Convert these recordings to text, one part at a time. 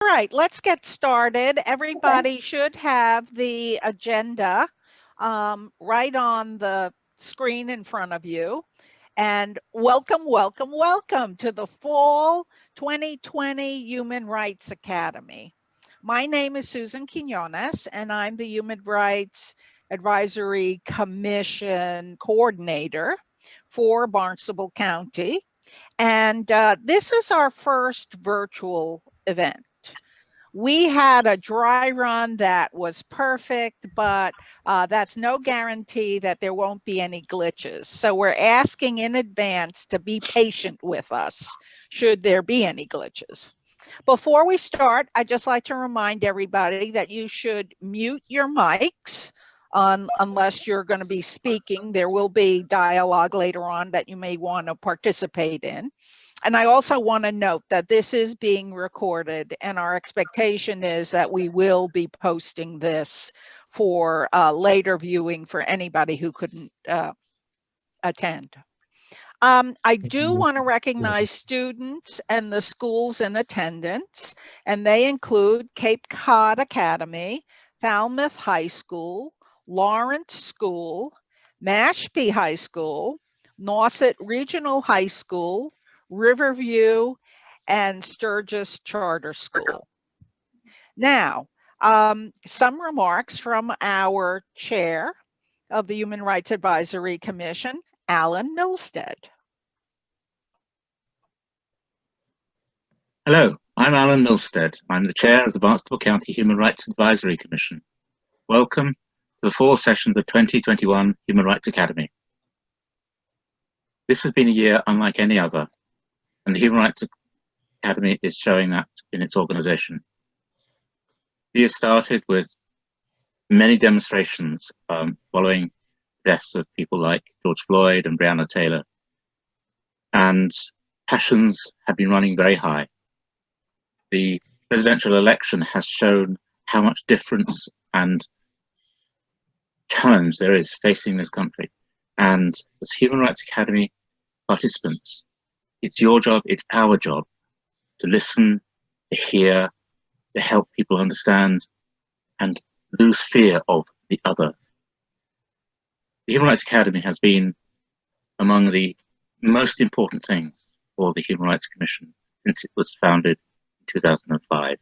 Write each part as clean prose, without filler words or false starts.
right, let's get started. Everybody should have the agenda right on the screen in front of you. And welcome, welcome, welcome to the Fall 2020 Human Rights Academy. My name is Susan Quinones, and I'm the Human Rights Advisory Commission Coordinator for Barnstable County. And this is our first virtual event. We had a dry run that was perfect, but that's no guarantee that there won't be any glitches. So we're asking in advance to be patient with us should there be any glitches. Before we start, I'd just like to remind everybody that you should mute your mics unless you're going to be speaking. There will be dialogue later on that you may want to participate in. And I also want to note that this is being recorded, and our expectation is that we will be posting this for later viewing for anybody who couldn't attend. I do want to recognize students and the schools in attendance, and they include Cape Cod Academy, Falmouth High School, Lawrence School, Mashpee High School, Nauset Regional High School, Riverview, and Sturgis Charter School. Now, some remarks from our chair of the Human Rights Advisory Commission, Alan Milstead. Hello, I'm Alan Milstead. I'm the chair of the Barnstable County Human Rights Advisory Commission. Welcome to the fall session of the 2021 Human Rights Academy. This has been a year unlike any other, and the Human Rights Academy is showing that in its organization. The year started with many demonstrations following deaths of people like George Floyd and Breonna Taylor, and passions have been running very high. The presidential election has shown how much difference and challenge there is facing this country. And as Human Rights Academy participants, it's your job, it's our job to listen, to hear, to help people understand and lose fear of the other. The Human Rights Academy has been among the most important things for the Human Rights Commission since it was founded in 2005.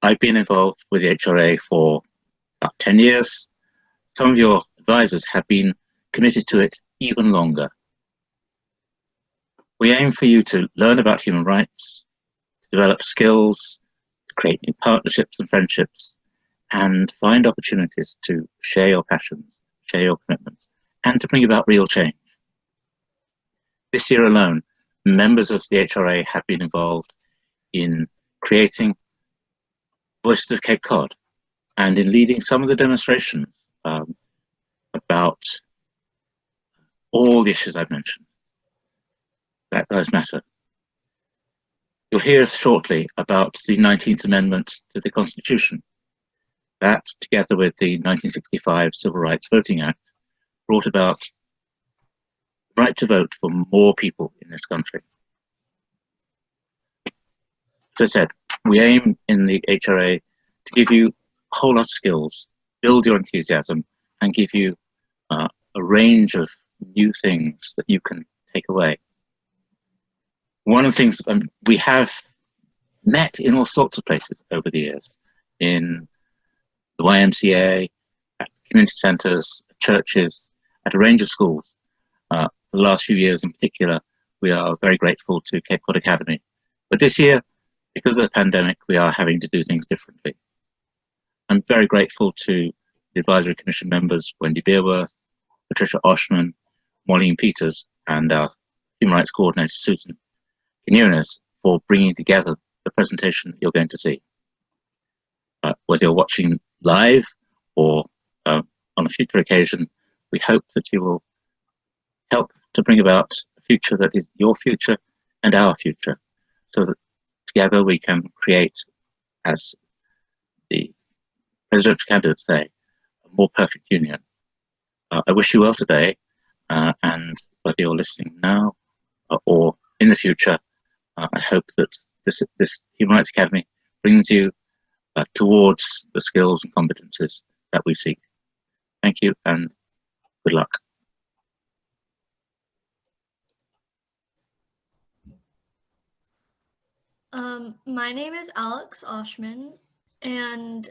I've been involved with the HRA for about 10 years. Some of your advisors have been committed to it even longer. We aim for you to learn about human rights, to develop skills, to create new partnerships and friendships, and find opportunities to share your passions, share your commitments, and to bring about real change. This year alone, members of the HRA have been involved in creating Voices of Cape Cod and in leading some of the demonstrations about all the issues I've mentioned. Black Lives Matter. You'll hear shortly about the 19th Amendment to the Constitution. That, together with the 1965 Civil Rights Voting Act, brought about the right to vote for more people in this country. As I said, we aim in the HRA to give you a whole lot of skills, build your enthusiasm, and give you a range of new things that you can take away. One of the things we have met in all sorts of places over the years, in the YMCA, at community centres, churches, at a range of schools. For the last few years in particular, we are very grateful to Cape Cod Academy. But this year, because of the pandemic, we are having to do things differently. I'm very grateful to the Advisory Commission members, Wendy Beerworth, Patricia Oshman, Maureen Peters, and our Human Rights Coordinator, Susan Quinones, for bringing together the presentation that you're going to see. Whether you're watching live or on a future occasion, we hope that you will help to bring about a future that is your future and our future, so that together we can create, as the presidential candidates say, a more perfect union. I wish you well today, and whether you're listening now or in the future, I hope that this Human Rights Academy brings you towards the skills and competences that we seek. Thank you and good luck. My name is Alex Oshman, and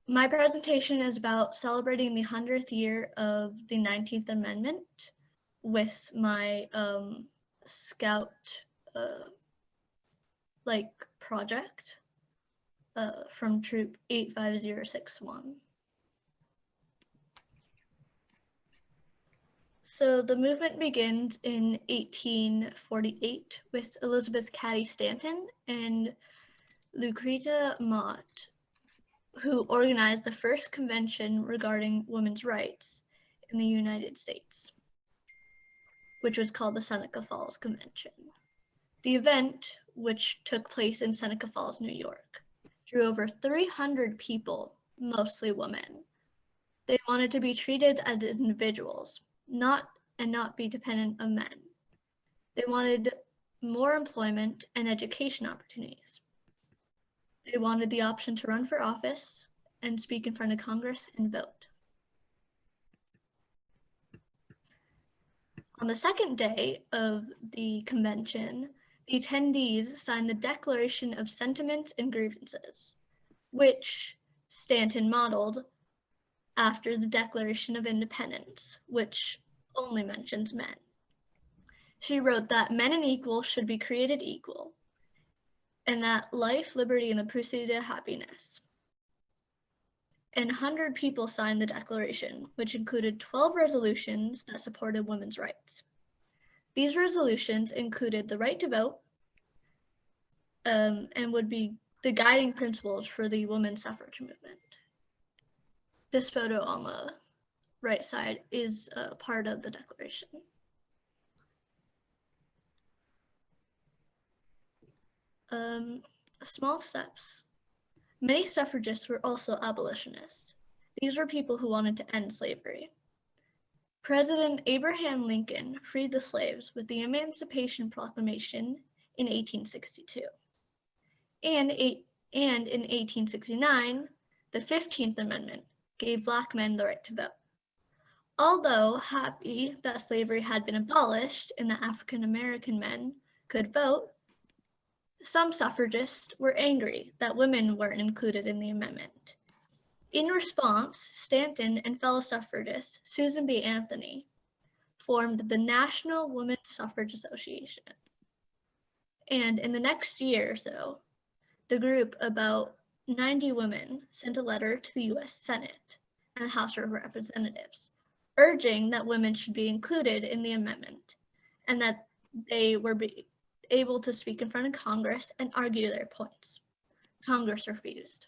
my presentation is about celebrating the 100th year of the 19th Amendment with my Scout project from Troop 85061. So the movement begins in 1848 with Elizabeth Cady Stanton and Lucretia Mott, who organized the first convention regarding women's rights in the United States, which was called the Seneca Falls Convention. The event, which took place in Seneca Falls, New York, drew over 300 people, mostly women. They wanted to be treated as individuals, not be dependent on men. They wanted more employment and education opportunities. They wanted the option to run for office and speak in front of Congress and vote. On the second day of the convention, the attendees signed the Declaration of Sentiments and Grievances, which Stanton modeled after the Declaration of Independence, which only mentions men. She wrote that men and equal should be created equal, and that life, liberty, and the pursuit of happiness. And 100 people signed the declaration, which included 12 resolutions that supported women's rights. These resolutions included the right to vote and would be the guiding principles for the women's suffrage movement. This photo on the right side is a part of the declaration. Small steps. Many suffragists were also abolitionists. These were people who wanted to end slavery. President Abraham Lincoln freed the slaves with the Emancipation Proclamation in 1862. And in 1869, the 15th Amendment gave Black men the right to vote. Although happy that slavery had been abolished and that African American men could vote, some suffragists were angry that women weren't included in the amendment. In response, Stanton and fellow suffragist Susan B. Anthony formed the National Women's Suffrage Association. And in the next year or so, the group, about 90 women, sent a letter to the U.S. Senate and the House of Representatives, urging that women should be included in the amendment and that they were able to speak in front of Congress and argue their points. Congress refused.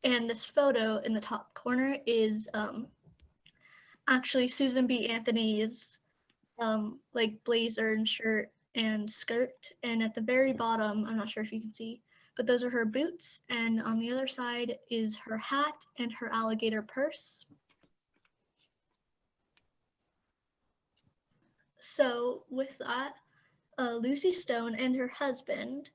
And this photo in the top corner is actually Susan B. Anthony's blazer and shirt and skirt. And at the very bottom, I'm not sure if you can see, but those are her boots. And on the other side is her hat and her alligator purse. So with that, Lucy Stone and her husband,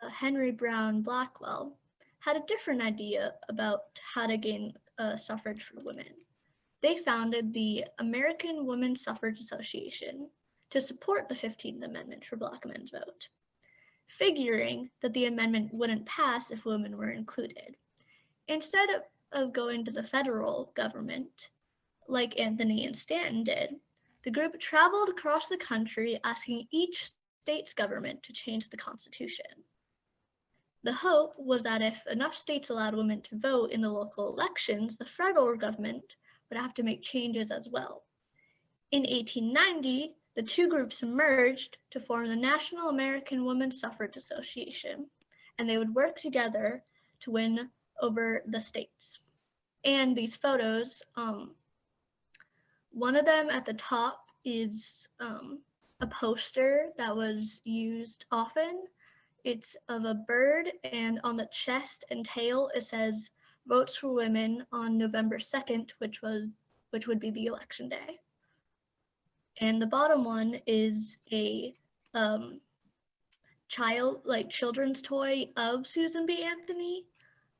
Henry Brown Blackwell, had a different idea about how to gain suffrage for women. They founded the American Women's Suffrage Association to support the 15th Amendment for Black men's vote, figuring that the amendment wouldn't pass if women were included. Instead of going to the federal government, like Anthony and Stanton did, the group traveled across the country asking each state's government to change the Constitution. The hope was that if enough states allowed women to vote in the local elections, the federal government would have to make changes as well. In 1890, the two groups merged to form the National American Women's Suffrage Association, and they would work together to win over the states. And these photos, one of them at the top is a poster that was used often. It's of a bird, and on the chest and tail it says "Votes for Women" on November 2nd, which would be the election day. And the bottom one is a children's toy of Susan B. Anthony.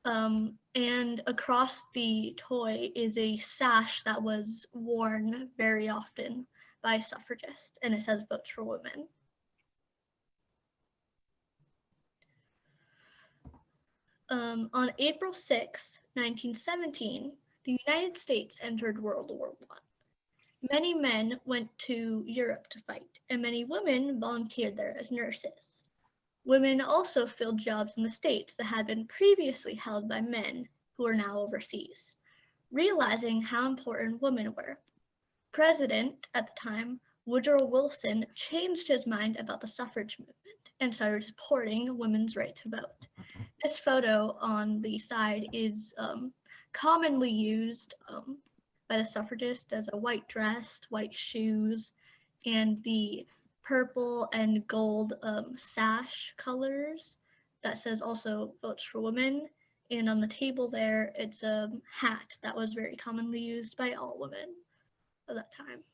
And across the toy is a sash that was worn very often by suffragists, and it says "Votes for Women." On April 6, 1917, the United States entered World War I. Many men went to Europe to fight, and many women volunteered there as nurses. Women also filled jobs in the States that had been previously held by men who were now overseas. Realizing how important women were, President at the time, Woodrow Wilson, changed his mind about the suffrage movement and started supporting women's right to vote. This photo on the side is commonly used by the suffragists as a white dress, white shoes, and the purple and gold sash colors that says also "Votes for Women." And on the table there, it's a hat that was very commonly used by all women of that time.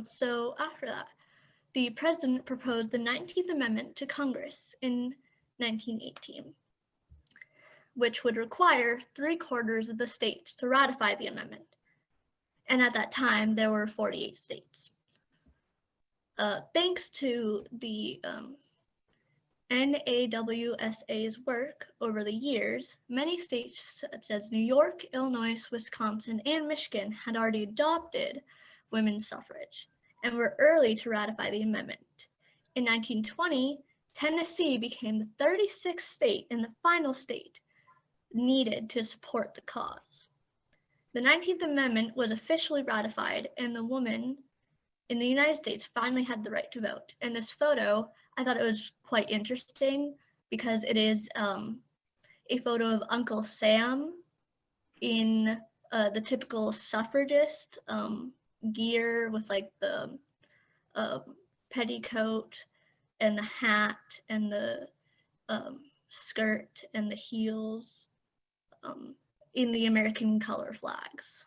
So after that, the president proposed the 19th Amendment to Congress in 1918, which would require 3/4 of the states to ratify the amendment. And at that time, there were 48 states. Thanks to the NAWSA's work over the years, many states such as New York, Illinois, Wisconsin, and Michigan had already adopted women's suffrage and were early to ratify the amendment. In 1920, Tennessee became the 36th state and the final state needed to support the cause. The 19th Amendment was officially ratified, and the women in the United States finally had the right to vote. And this photo, I thought it was quite interesting because it is a photo of Uncle Sam in the typical suffragist gear with like the petticoat and the hat and the skirt and the heels in the American color flags.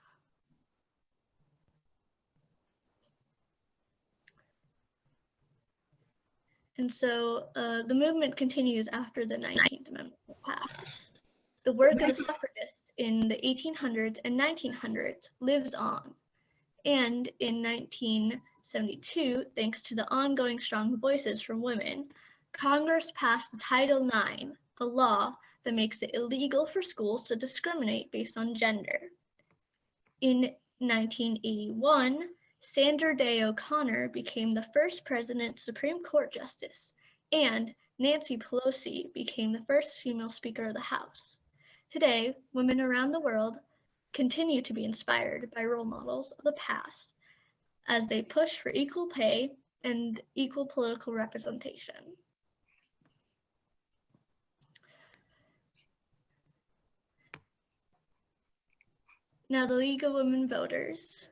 And so the movement continues after the 19th Amendment was passed. The work of the suffragists in the 1800s and 1900s lives on. And in 1972, thanks to the ongoing strong voices from women, Congress passed the Title IX, a law that makes it illegal for schools to discriminate based on gender. In 1981, Sandra Day O'Connor became the first president Supreme Court justice, and Nancy Pelosi became the first female Speaker of the House. Today, women around the world continue to be inspired by role models of the past as they push for equal pay and equal political representation. Now, the League of Women Voters.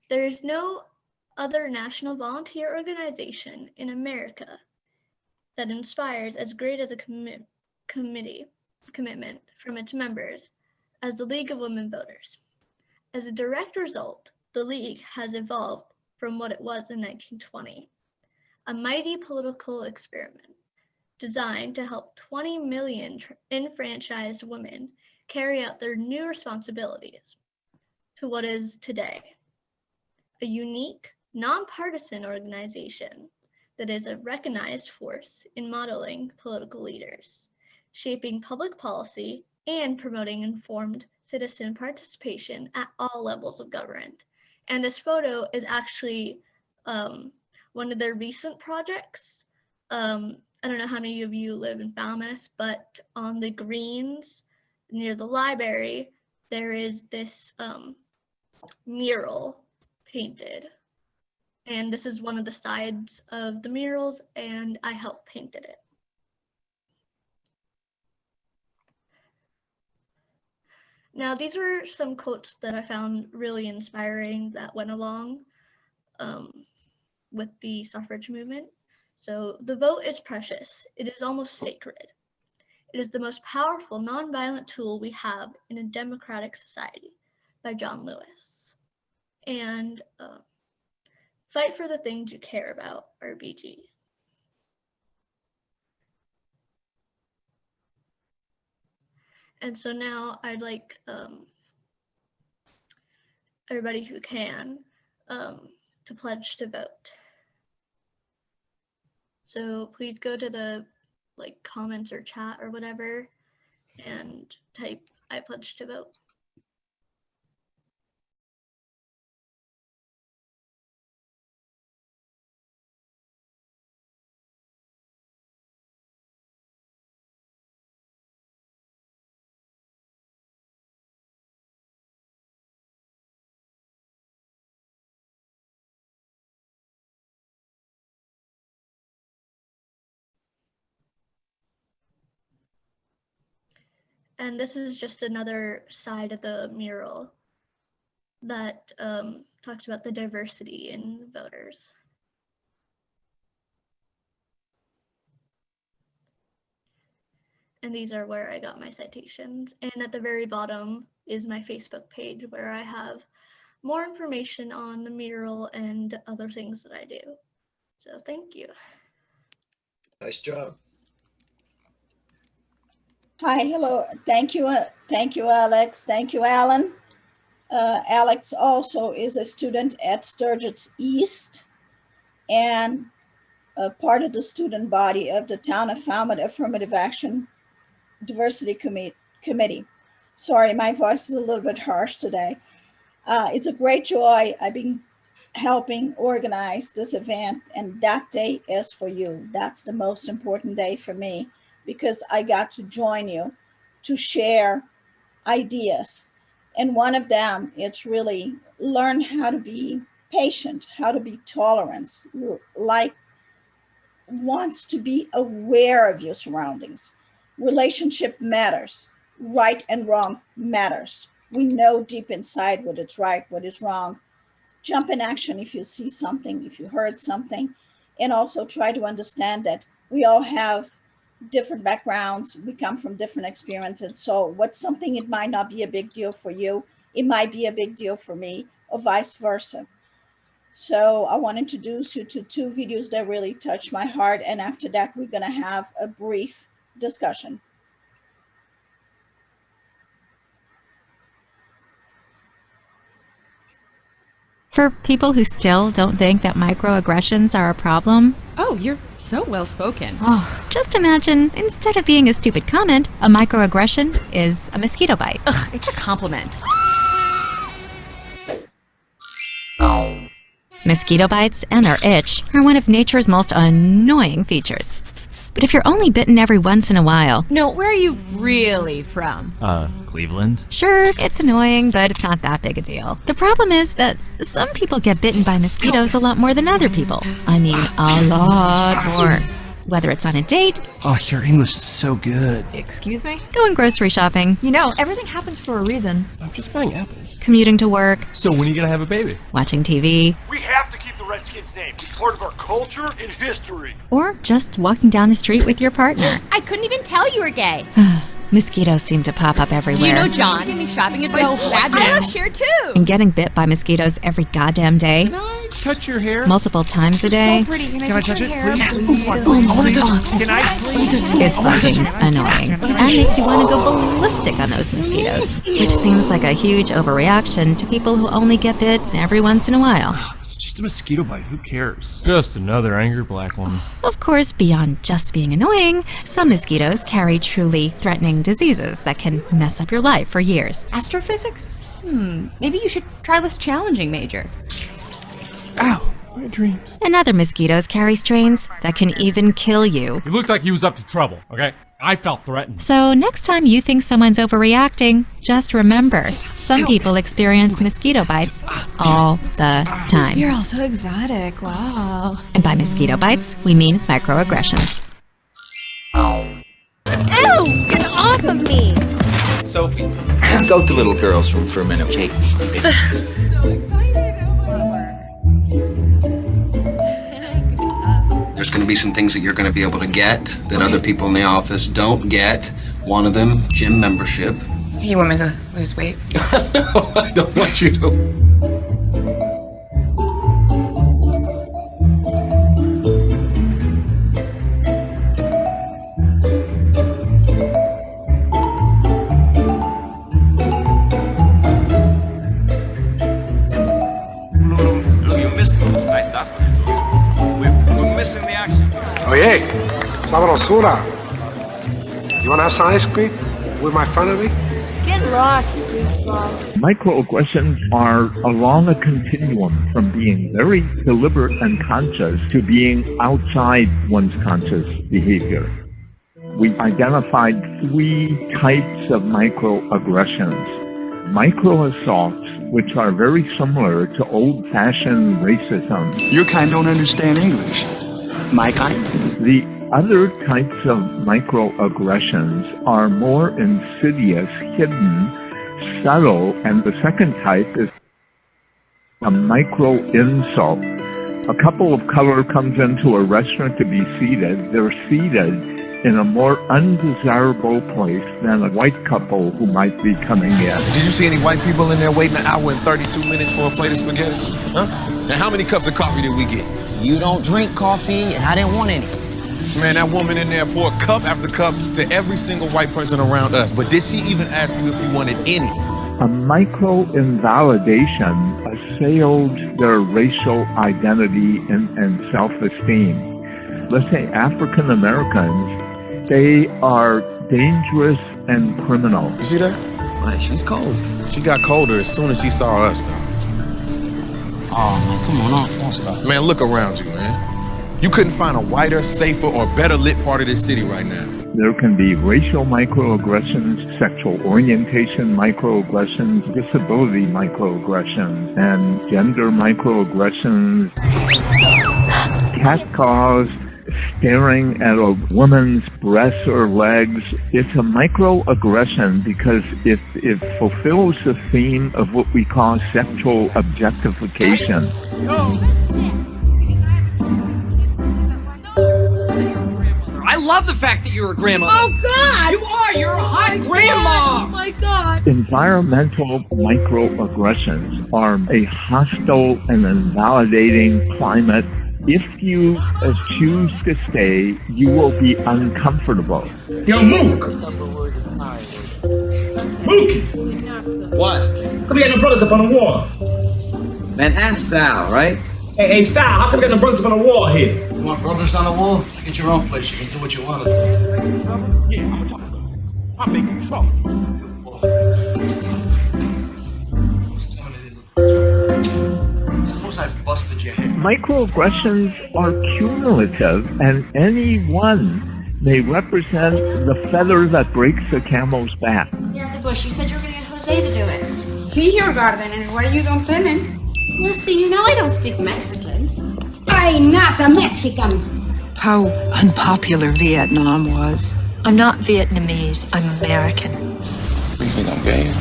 There is no other national volunteer organization in America that inspires as great as a commitment from its members as the League of Women Voters. As a direct result, the League has evolved from what it was in 1920, a mighty political experiment designed to help 20 million enfranchised women carry out their new responsibilities to what is today a unique, nonpartisan organization that is a recognized force in modeling political leaders, shaping public policy, and promoting informed citizen participation at all levels of government. And this photo is actually one of their recent projects. I don't know how many of you live in Falmouth, but on the greens near the library, there is this mural painted. And this is one of the sides of the murals, and I helped painted it. Now, these were some quotes that I found really inspiring that went along with the suffrage movement. So, the vote is precious. It is almost sacred. It is the most powerful nonviolent tool we have in a democratic society, by John Lewis. and fight for the things you care about, RBG. And so now I'd like everybody who can to pledge to vote. So please go to the comments or chat or whatever and type "I pledge to vote." And this is just another side of the mural that talks about the diversity in voters. And these are where I got my citations. And at the very bottom is my Facebook page where I have more information on the mural and other things that I do. So thank you. Nice job. Hi, hello. Thank you, Alex. Thank you, Alan. Alex also is a student at Sturgis East and a part of the student body of the Town of Falmouth Affirmative Action Diversity Committee. Sorry, my voice is a little bit harsh today. It's a great joy. I've been helping organize this event, and that day is for you. That's the most important day for me, because I got to join you to share ideas. And one of them, it's really learn how to be patient, how to be tolerant, like wants to be aware of your surroundings. Relationship matters. Right and wrong matters. We know deep inside what is right, what is wrong. Jump in action if you see something, if you heard something, and also try to understand that we all have different backgrounds. We come from different experiences. So what's something, it might not be a big deal for you, it might be a big deal for me, or vice versa. So I want to introduce you to two videos that really touched my heart. And after that, we're going to have a brief discussion. For people who still don't think that microaggressions are a problem, Oh, you're so well spoken. just imagine, instead of being a stupid comment, a microaggression is a mosquito bite. Ugh, it's a compliment. Mosquito bites and their itch are one of nature's most annoying features. But if you're only bitten every once in a while, No, where are you really from? Cleveland? sure, it's annoying, but it's not that big a deal. The problem is that some people get bitten by mosquitoes a lot more than other people. I mean, a lot more. Whether it's on a date, Oh, your English is so good. Excuse me? going grocery shopping, You know, everything happens for a reason. I'm just buying apples. commuting to work, So when are you gonna have a baby? watching TV, We have to keep the Redskins name. It's part of our culture and history. or just walking down the street with your partner. I couldn't even tell you were gay. Mosquitoes seem to pop up everywhere. Do you know John? Give me shopping advice. I love Cher too. And getting bit by mosquitoes every goddamn day, Can I touch your hair? multiple times a day, So pretty. Can I touch it, please? Can I please? is fucking annoying. And makes you want to go ballistic on those mosquitoes, which seems like a huge overreaction to people who only get bit every once in a while. It's just a mosquito bite. Who cares? Just another angry black woman. Of course, beyond just being annoying, some mosquitoes carry truly threatening diseases that can mess up your life for years. Astrophysics? Maybe you should try this challenging major. Ow! My dreams. And other mosquitoes carry strains that can even kill you. He looked like he was up to trouble, okay? I felt threatened. So next time you think someone's overreacting, just remember, some people experience mosquito bites all the time. You're all so exotic. Wow. And by mosquito bites, we mean microaggressions. Ew! Get off of me! Sophie, go to little girls room for a minute, okay? There's going to be some things that you're going to be able to get that other people in the office don't get. One of them, gym membership. You want me to lose weight? I don't want you to. missing on the site. That's what we're doing. We're missing the action. Oye, sabrosura. You want to have some ice cream with my friend of me? Get lost, greaseball. Microaggressions are along a continuum from being very deliberate and conscious to being outside one's conscious behavior. We identified 3 types of microaggressions. Microassaults, which are very similar to old-fashioned racism. Your kind don't understand English. My kind? The other types of microaggressions are more insidious, hidden, subtle, and the second type is a micro-insult. A couple of color comes into a restaurant to be seated. They're seated in a more undesirable place than a white couple who might be coming in. Did you see any white people in there waiting an hour and 32 minutes for a plate of spaghetti? Huh? And how many cups of coffee did we get? You don't drink coffee, and I didn't want any. Man, that woman in there poured cup after cup to every single white person around us. But did she even ask you if you wanted any? A micro-invalidation assailed their racial identity and self-esteem. Let's say African Americans, they are dangerous and criminal. You see that? What? She's cold. She got colder as soon as she saw us, though. Oh, man, come on, don't stop. Man, look around you, man. You couldn't find a whiter, safer, or better lit part of this city right now. There can be racial microaggressions, sexual orientation microaggressions, disability microaggressions, and gender microaggressions. Catcalls, staring at a woman's breasts or legs. It's a microaggression because it fulfills the theme of what we call sexual objectification. I love the fact that you're a grandmother. Oh, God! You are! You're a hot grandma! Oh, my God! Environmental microaggressions are a hostile and invalidating climate. If you choose to stay, you will be uncomfortable. Yo, Mook! Mookie! What? Come here, no brothers up on the wall. Man, ask Sal, right? Hey, Sal, how come we got no brothers up on the wall here? You want brothers on the wall? Get your own place. You can do what you want to do. Yeah, I'm gonna talk about it. I'm making trouble. Suppose I busted your head. Microaggressions are cumulative, and any one may represent the feather that breaks a camel's back. Yeah, Bush, you said you were going to get Jose to do it. He here, garden, why you don't tell him? Lucy, you know I don't speak Mexican. I'm not a Mexican. How unpopular Vietnam was. I'm not Vietnamese, I'm American. You think I'm gay?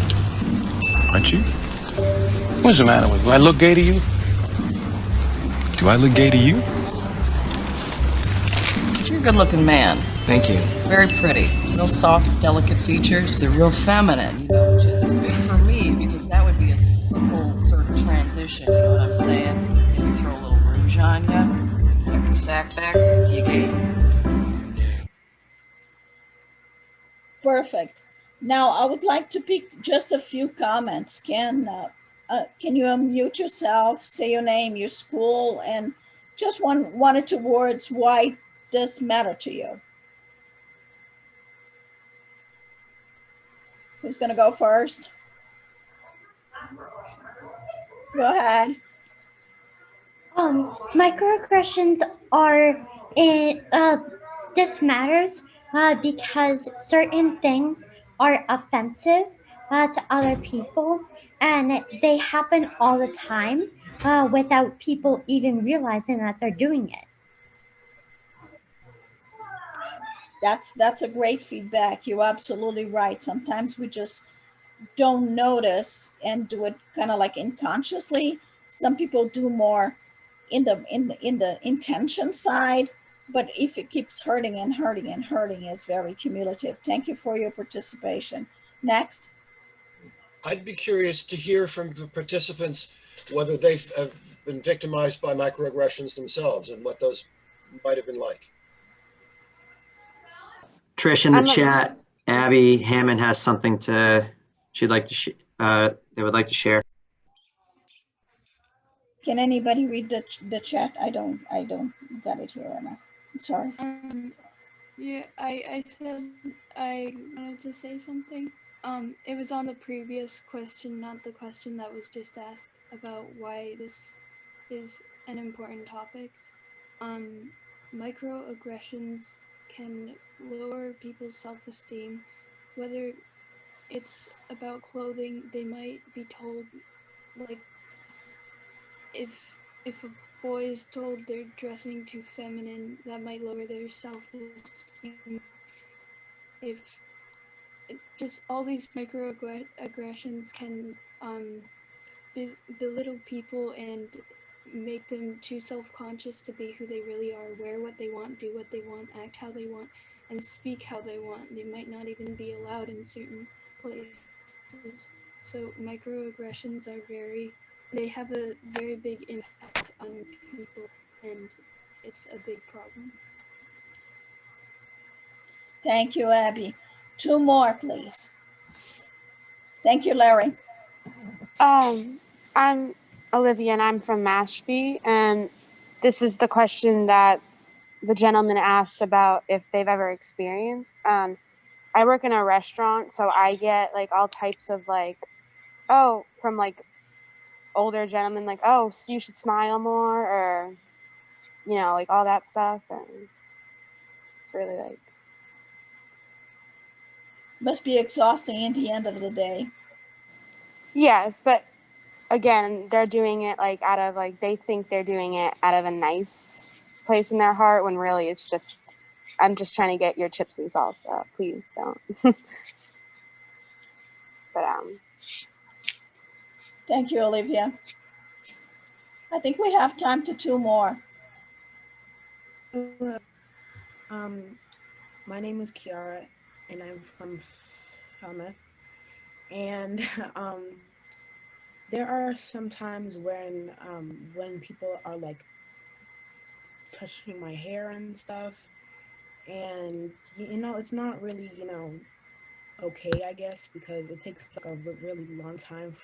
Aren't you? What's the matter with you? Do I look gay to you? Do I look gay to you? You're a good-looking man. Thank you. Very pretty. Real soft, delicate features. They're real feminine, you know, which is good for me because that would be a simple sort of transition, you know what I'm saying? Maybe throw a little rouge on you, tuck your sack back, you gay. Perfect. Now, I would like to pick just a few comments. Can you unmute yourself, say your name, your school, and just one or two words why this matter to you? Who's going to go first? Go ahead. Microaggressions are this matters because certain things are offensive to other people, and they happen all the time without people even realizing that they're doing it. That's a great feedback. You're absolutely right. Sometimes we just don't notice and do it kind of like unconsciously. Some people do more in the intention side, but if it keeps hurting and hurting and hurting, it's very cumulative. Thank you for your participation. Next. I'd be curious to hear from the participants whether they've been victimized by microaggressions themselves and what those might have been like. Trish in the chat, Abby Hammond has something they would like to share. Can anybody read the chat? I don't got it here, Anna. I'm sorry. Yeah, I said I wanted to say something. It was on the previous question, not the question that was just asked about why this is an important topic. Microaggressions can lower people's self-esteem, whether it's about clothing. They might be told, like, if a boy is told they're dressing too feminine, that might lower their self-esteem. If just all these microaggressions can belittle people and make them too self-conscious to be who they really are, wear what they want, do what they want, act how they want, and speak how they want. They might not even be allowed in certain places. So microaggressions they have a very big impact on people, and it's a big problem. Thank you, Abby. Two more, please. Thank you, Larry. I'm Olivia and I'm from Mashpee, and this is the question that the gentleman asked about if they've ever experienced. I work in a restaurant, so I get like all types of like, from like older gentlemen, like, oh, so you should smile more, or like all that stuff, and it's really like Must be exhausting at the end of the day. yes, but again, they're doing it like out of like they think they're doing it out of a nice place in their heart when really it's just I'm just trying to get your chips and salsa. Please don't. But Thank you, Olivia. I think we have time to two more. Hello. My name is Kiara, and I'm from Falmouth. And there are some times when people are like touching my hair and stuff, and it's not really okay, I guess, because it takes like a really long time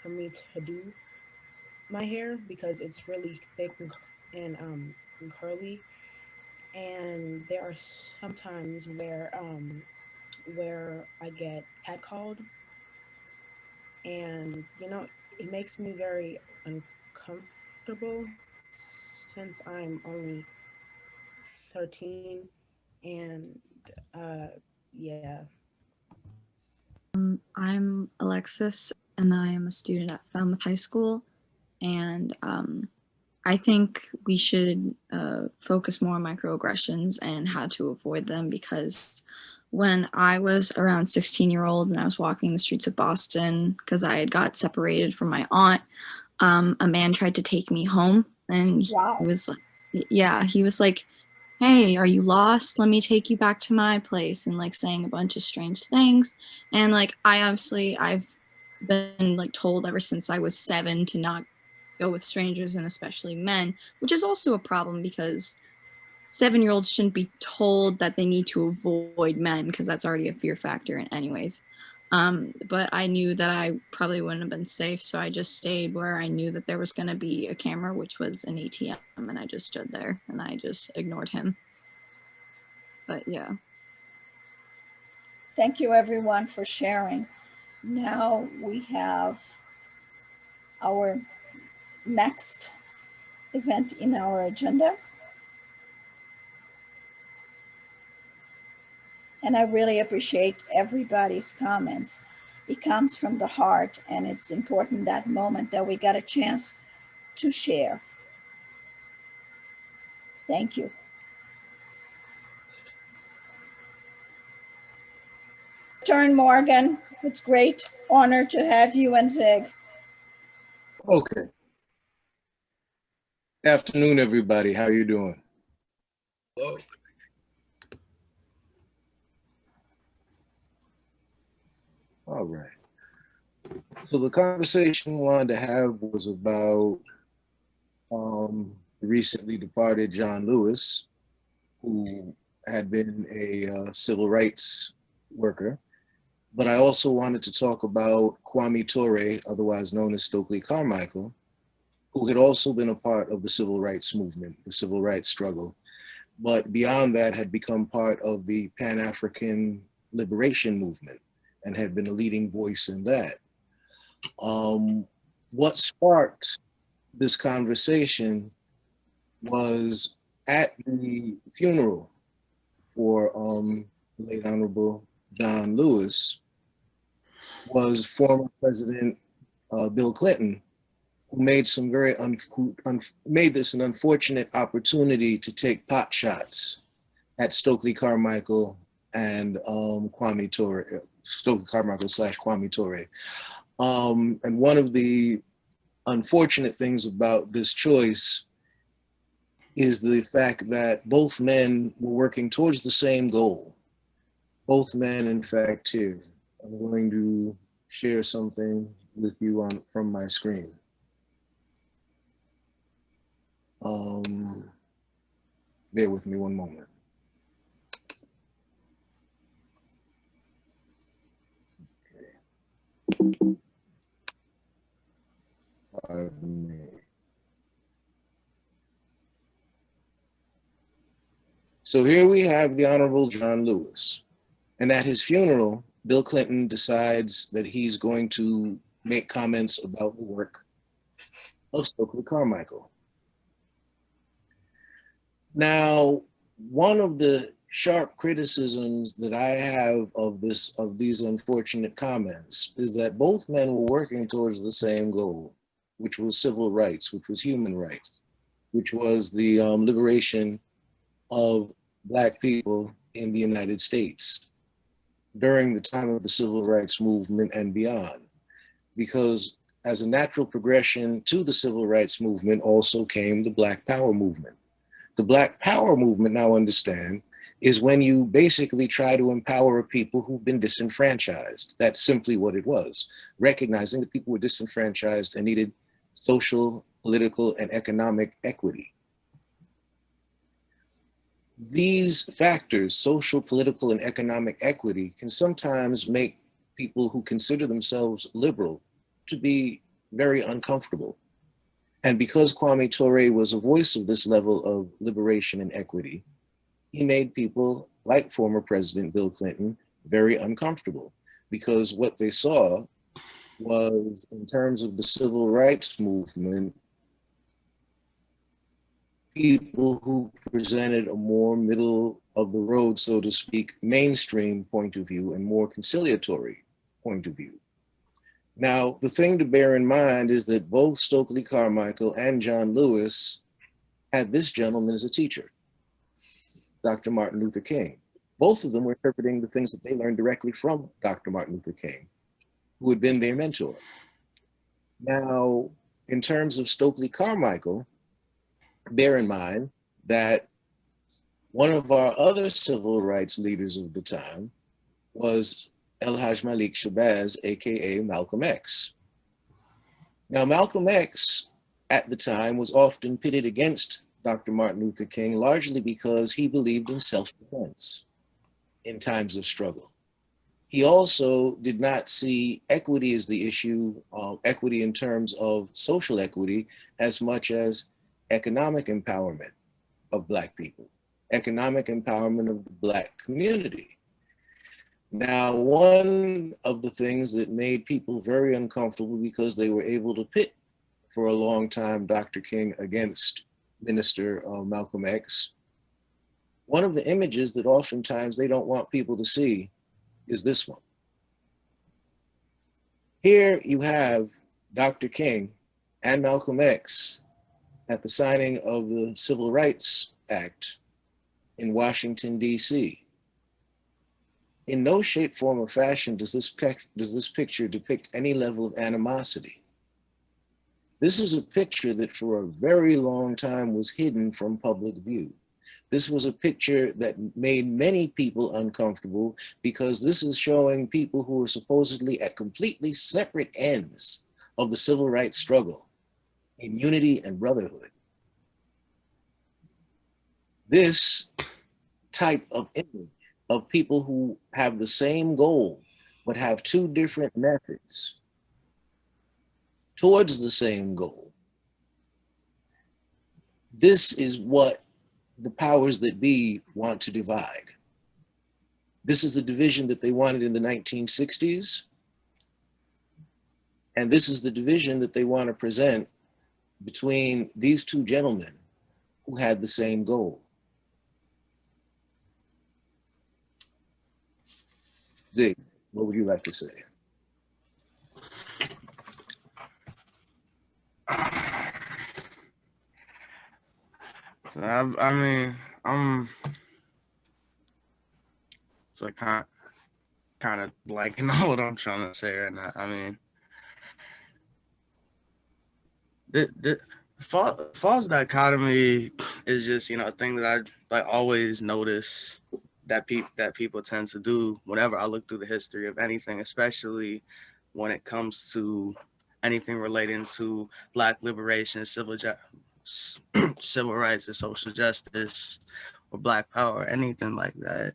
for me to do my hair because it's really thick and curly. And there are some times where I get catcalled, and it makes me very uncomfortable since I'm only 13, and yeah. I'm Alexis, and I am a student at Falmouth High School, and I think we should focus more on microaggressions and how to avoid them, because when I was around 16-year-old and I was walking the streets of Boston because I had got separated from my aunt, a man tried to take me home, and he was like, yeah, he was like, hey, are you lost? Let me take you back to my place, and like saying a bunch of strange things. And like I've been like told ever since I was 7 to not go with strangers, and especially men, which is also a problem because 7-year-olds shouldn't be told that they need to avoid men, because that's already a fear factor in anyways. But I knew that I probably wouldn't have been safe, so I just stayed where I knew that there was going to be a camera, which was an ATM, and I just stood there and I just ignored him. But yeah. Thank you, everyone, for sharing. Now we have our next event in our agenda. And I really appreciate everybody's comments. It comes from the heart, and it's important that moment that we got a chance to share. Thank you. Turn, Morgan. It's great honor to have you and Zig. Okay. Afternoon, everybody. How you doing? Hello. All right. So the conversation we wanted to have was about recently departed John Lewis, who had been a civil rights worker. But I also wanted to talk about Kwame Ture, otherwise known as Stokely Carmichael, who had also been a part of the civil rights movement, the civil rights struggle, but beyond that had become part of the Pan-African liberation movement and had been a leading voice in that. What sparked this conversation was at the funeral for the late Honorable John Lewis was former President Bill Clinton, who made some very made this an unfortunate opportunity to take pot shots at Stokely Carmichael and Kwame Ture, Stokely Carmichael / Kwame Ture. And one of the unfortunate things about this choice is the fact that both men were working towards the same goal. Both men, in fact, here. I'm going to share something with you from my screen. Bear with me one moment. Okay. Pardon me. So here we have the Honorable John Lewis. And at his funeral, Bill Clinton decides that he's going to make comments about the work of Stokely Carmichael. Now, one of the sharp criticisms that I have of these unfortunate comments is that both men were working towards the same goal, which was civil rights, which was human rights, which was the liberation of Black people in the United States during the time of the civil rights movement and beyond. Because as a natural progression to the civil rights movement also came the Black Power movement. The Black Power movement, now understand, is when you basically try to empower people who've been disenfranchised. That's simply what it was, recognizing that people were disenfranchised and needed social, political, and economic equity. These factors, social, political, and economic equity, can sometimes make people who consider themselves liberal to be very uncomfortable. And because Kwame Ture was a voice of this level of liberation and equity, he made people like former President Bill Clinton very uncomfortable, because what they saw was, in terms of the civil rights movement, people who presented a more middle of the road, so to speak, mainstream point of view and more conciliatory point of view. Now, the thing to bear in mind is that both Stokely Carmichael and John Lewis had this gentleman as a teacher, Dr. Martin Luther King. Both of them were interpreting the things that they learned directly from Dr. Martin Luther King, who had been their mentor. Now, in terms of Stokely Carmichael, bear in mind that one of our other civil rights leaders of the time was El Haj Malik Shabazz, AKA Malcolm X. Now, Malcolm X at the time was often pitted against Dr. Martin Luther King, largely because he believed in self-defense in times of struggle. He also did not see equity as the issue, equity in terms of social equity, as much as economic empowerment of Black people, economic empowerment of the Black community. Now, one of the things that made people very uncomfortable, because they were able to pit for a long time Dr. King against Minister Malcolm X, one of the images that oftentimes they don't want people to see is this one. Here you have Dr. King and Malcolm X at the signing of the Civil Rights Act in Washington, D.C. In no shape, form, or fashion does this picture depict any level of animosity. This is a picture that for a very long time was hidden from public view. This was a picture that made many people uncomfortable, because this is showing people who are supposedly at completely separate ends of the civil rights struggle in unity and brotherhood. This type of image of people who have the same goal, but have two different methods towards the same goal, This is what the powers that be want to divide. This is the division that they wanted in the 1960s. And this is the division that they want to present between these two gentlemen who had the same goal. Zig, what would you like to say? So I mean, I'm it's like kind of blanking on what I'm trying to say right now. I mean, the false dichotomy is just a thing that I always notice that people tend to do whenever I look through the history of anything, especially when it comes to anything relating to Black liberation, civil rights, and social justice, or Black power, anything like that.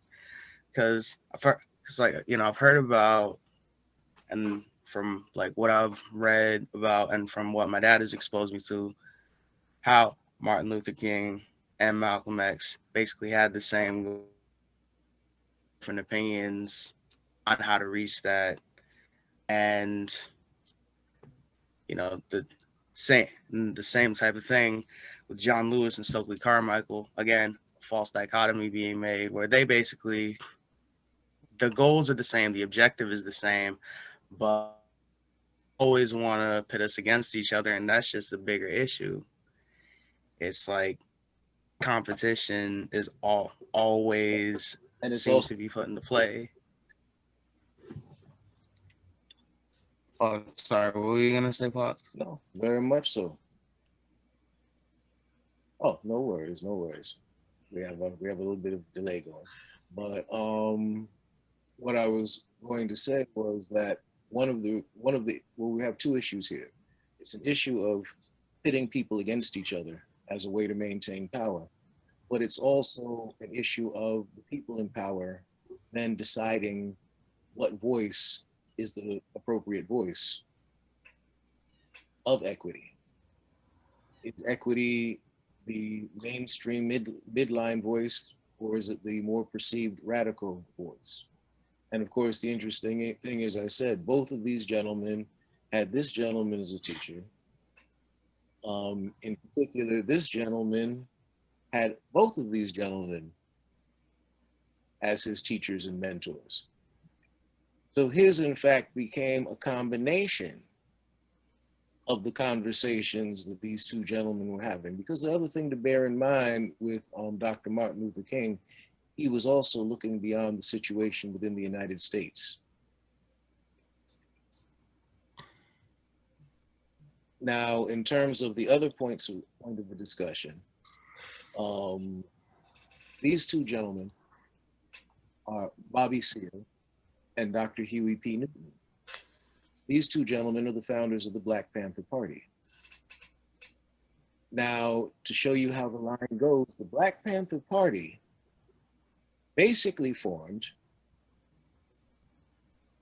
Because I've heard about, and from like what I've read about and from what my dad has exposed me to, how Martin Luther King and Malcolm X basically had the same different opinions on how to reach that. And the same type of thing with John Lewis and Stokely Carmichael. Again, false dichotomy being made where they basically, the goals are the same, the objective is the same, but always want to pit us against each other, and that's just a bigger issue. It's like competition is always And it's seems also to be put into play. Oh, sorry, what were you gonna say, Pop? No, very much so. Oh, no worries, no worries. We have a little bit of delay going, but what I was going to say was that well, we have two issues here. It's an issue of pitting people against each other as a way to maintain power, but it's also an issue of the people in power then deciding what voice is the appropriate voice of equity. Is equity the mainstream midline voice, or is it the more perceived radical voice? And of course, the interesting thing is, I said, both of these gentlemen had this gentleman as a teacher. In particular, this gentleman had both of these gentlemen as his teachers and mentors. So his, in fact, became a combination of the conversations that these two gentlemen were having. Because the other thing to bear in mind with Dr. Martin Luther King, he was also looking beyond the situation within the United States. Now, in terms of the other point of the discussion, these two gentlemen are Bobby Seale and Dr. Huey P. Newton. These two gentlemen are the founders of the Black Panther Party. Now, to show you how the line goes, the Black Panther Party basically formed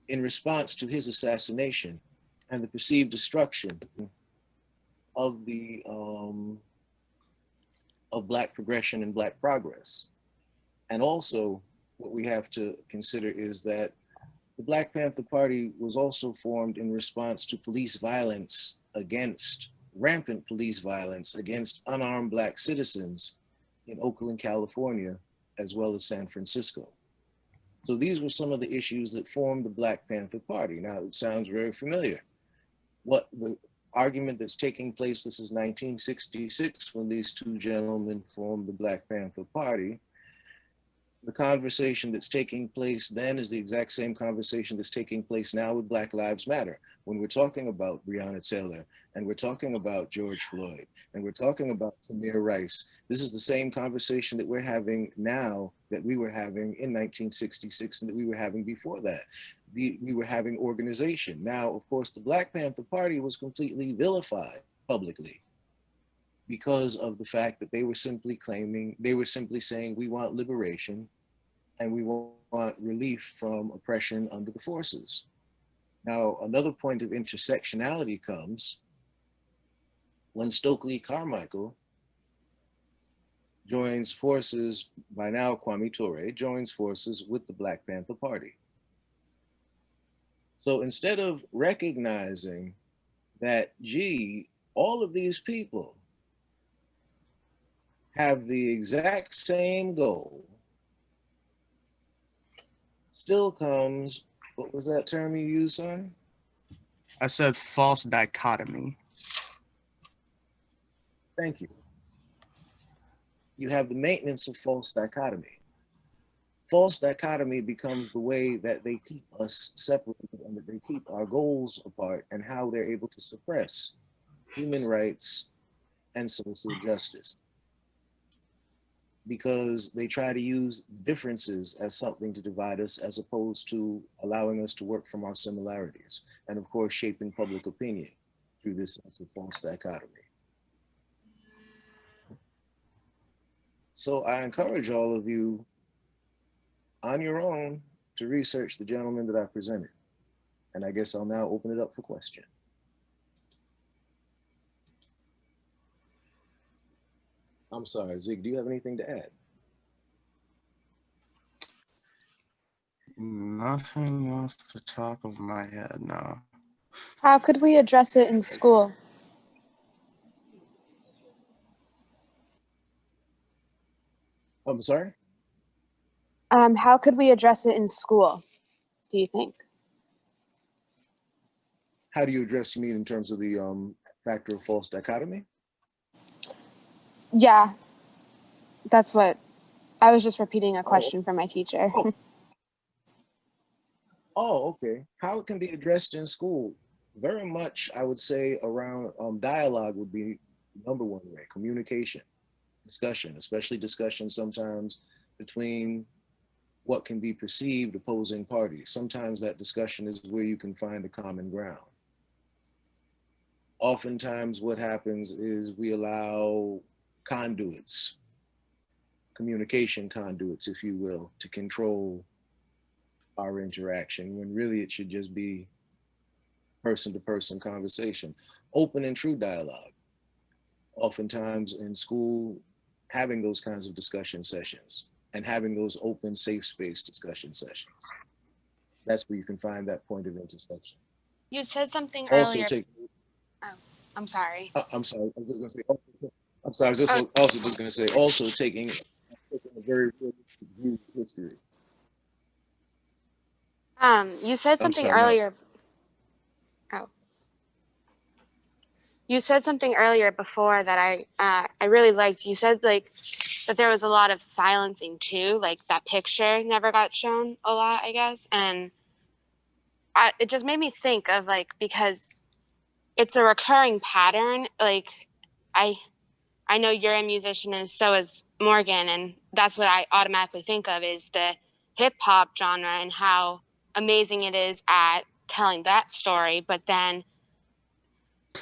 in response to his assassination and the perceived destruction of of Black progression and Black progress. And also, what we have to consider is that the Black Panther Party was also formed in response to rampant police violence against unarmed Black citizens in Oakland, California, as well as San Francisco. So these were some of the issues that formed the Black Panther Party. Now, it sounds very familiar. What the argument that's taking place, this is 1966 when these two gentlemen formed the Black Panther Party. The conversation that's taking place then is the exact same conversation that's taking place now with Black Lives Matter. When we're talking about Breonna Taylor, and we're talking about George Floyd, and we're talking about Tamir Rice, this is the same conversation that we're having now that we were having in 1966 and that we were having before that. We were having organization. Now, of course, the Black Panther Party was completely vilified publicly because of the fact that they were simply saying, we want liberation and we want relief from oppression under the forces. Now, another point of intersectionality comes when Stokely Carmichael joins forces, by now Kwame Ture, joins forces with the Black Panther Party. So instead of recognizing that, gee, all of these people have the exact same goal, still comes, what was that term you used, son? I said false dichotomy. Thank you. You have the maintenance of false dichotomy. False dichotomy becomes the way that they keep us separated and that they keep our goals apart and how they're able to suppress human rights and social justice. Because they try to use differences as something to divide us as opposed to allowing us to work from our similarities. And of course, shaping public opinion through this sense of false dichotomy. So I encourage all of you on your own to research the gentleman that I presented. And I guess I'll now open it up for question. I'm sorry, Zig, do you have anything to add? Nothing off the top of my head, no. How could we address it in school? I'm sorry? How could we address it in school, do you think? How do you address me in terms of the factor of false dichotomy? Yeah, that's what, I was just repeating a question from my teacher. Oh, okay. How it can be addressed in school? Very much, I would say, around dialogue would be number one way. Communication, discussion, especially discussion sometimes between what can be perceived opposing parties. Sometimes that discussion is where you can find a common ground. Oftentimes what happens is we allow conduits, communication conduits, if you will, to control our interaction, when really it should just be person-to-person conversation, open and true dialogue. Oftentimes in school, having those kinds of discussion sessions and having those open, safe space discussion sessions. That's where you can find that point of intersection. You said something Also earlier. take, Oh, I'm sorry. I'm sorry, I was just gonna say, I'm sorry, I was just also just gonna say, also taking a very realistic view of history. You said I'm something sorry, no. earlier. Oh. You said something earlier before that I really liked. You said like that there was a lot of silencing too, like that picture never got shown a lot, I guess. And it just made me think of like, because it's a recurring pattern. Like I know you're a musician and so is Morgan, and that's what I automatically think of is the hip hop genre and how amazing it is at telling that story. But then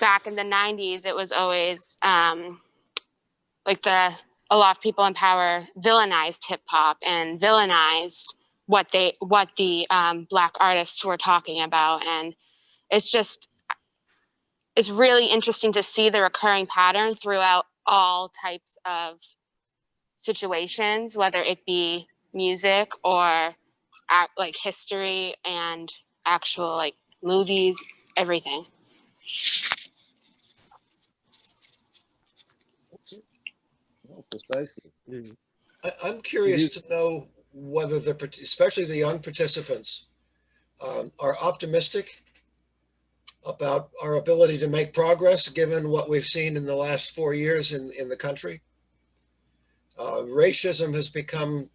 back in the 90s, it was always like a lot of people in power villainized hip hop and villainized what the Black artists were talking about. And it's really interesting to see the recurring pattern throughout all types of situations, whether it be music or like history and actual like movies, everything. Oh, precisely. I'm curious to know whether especially the young participants, are optimistic about our ability to make progress given what we've seen in the last 4 years in the country. Racism has become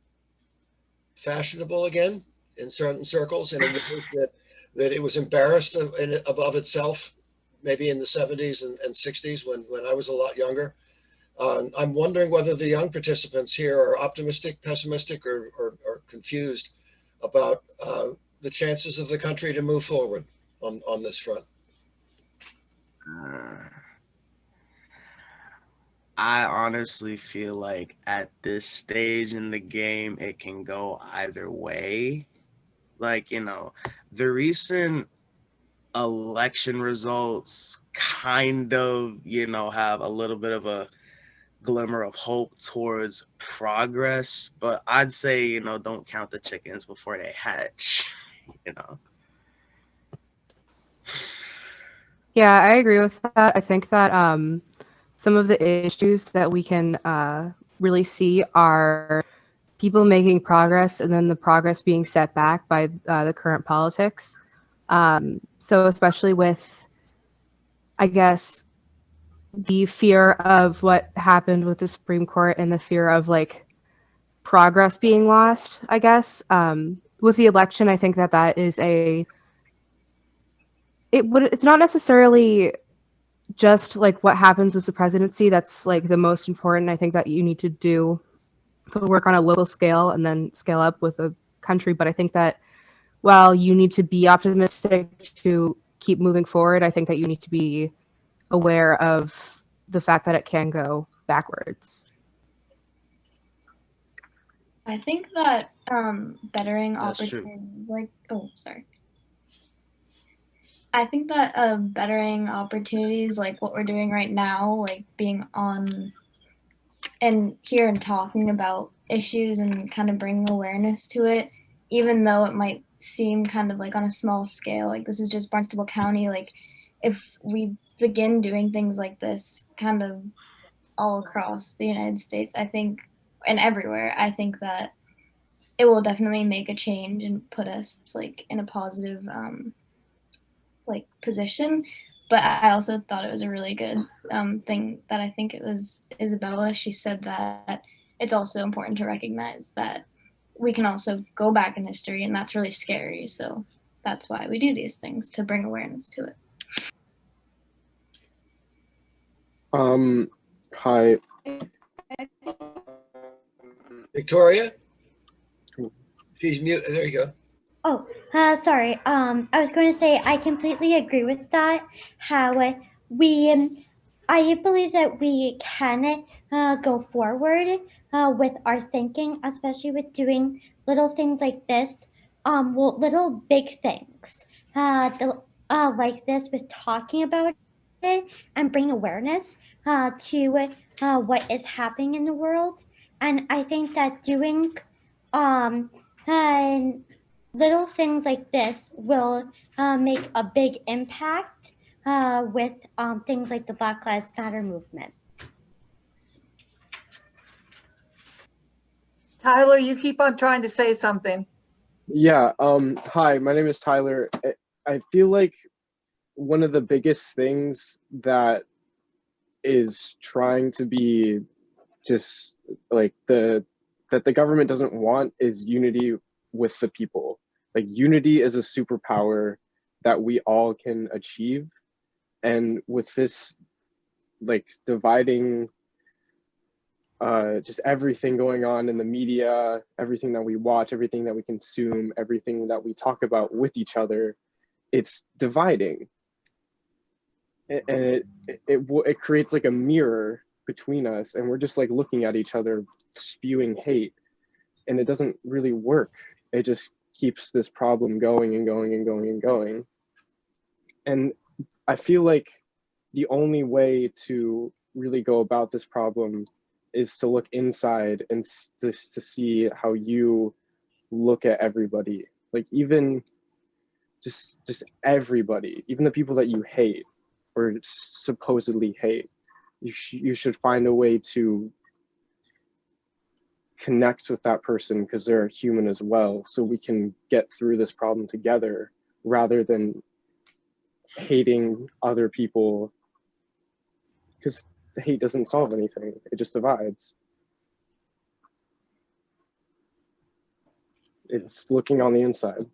fashionable again in certain circles in a way that it was embarrassed above itself, maybe in the 70s and 60s when I was a lot younger. I'm wondering whether the young participants here are optimistic, pessimistic, or confused about the chances of the country to move forward on this front. I honestly feel like at this stage in the game, it can go either way. Like, the recent election results kind of, have a little bit of a glimmer of hope towards progress. But I'd say, don't count the chickens before they hatch. You know. Yeah, I agree with that. I think that some of the issues that we can really see are people making progress and then the progress being set back by the current politics. So especially with, I guess, the fear of what happened with the Supreme Court and the fear of like progress being lost, I guess. With the election, I think that that is it's not necessarily just like what happens with the presidency that's like the most important. I think that you need to do the work on a local scale and then scale up with a country. But I think that while you need to be optimistic to keep moving forward, I think that you need to be aware of the fact that it can go backwards. I think that bettering That's true. opportunities, I think that bettering opportunities like what we're doing right now, like being on and here and talking about issues and kind of bringing awareness to it, even though it might seem kind of like on a small scale, like this is just Barnstable County, like if we begin doing things like this kind of all across the United States, I think, and everywhere, I think that it will definitely make a change and put us like in a positive like position. But I also thought it was a really good thing that I think it was Isabella. She said that it's also important to recognize that we can also go back in history, and that's really scary. So that's why we do these things, to bring awareness to it. Hi. Victoria? She's mute. There you go. Oh, sorry. I was going to say I completely agree with that. How I believe that we can go forward with our thinking, especially with doing little things like this. Well, little big things, like this, with talking about it and bring awareness to what is happening in the world. And I think that doing and little things like this will make a big impact with things like the Black Lives Matter movement. Tyler, you keep on trying to say something. Yeah, hi, my name is Tyler. I feel like one of the biggest things that is trying to be just like that the government doesn't want is unity with the people. Like unity is a superpower that we all can achieve. And with this like dividing just everything going on in the media, everything that we watch, everything that we consume, everything that we talk about with each other, it's dividing. And it creates like a mirror between us, and we're just like looking at each other spewing hate, and it doesn't really work. It just keeps this problem going and going and going and going. And I feel like the only way to really go about this problem is to look inside and just to see how you look at everybody, like even just everybody, even the people that you hate or supposedly hate. You should find a way to connect with that person because they're a human as well, so we can get through this problem together rather than hating other people, because hate doesn't solve anything, it just divides. It's looking on the inside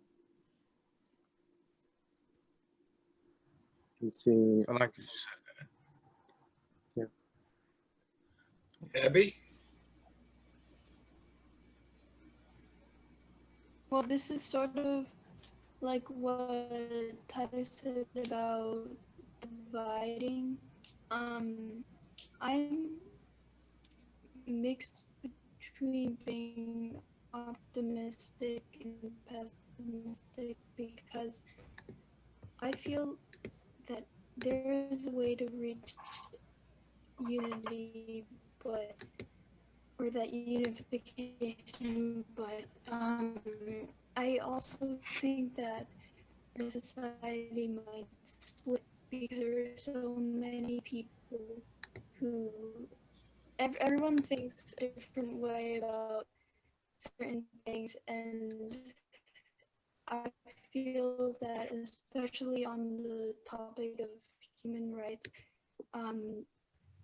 and seeing. I like what you said that. Yeah. Abby? Well, this is sort of like what Tyler said about dividing. I'm mixed between being optimistic and pessimistic because I feel that there is a way to reach unity, but or that unification, but I also think that our society might split because there are so many people who everyone thinks a different way about certain things, and I feel that especially on the topic of human rights,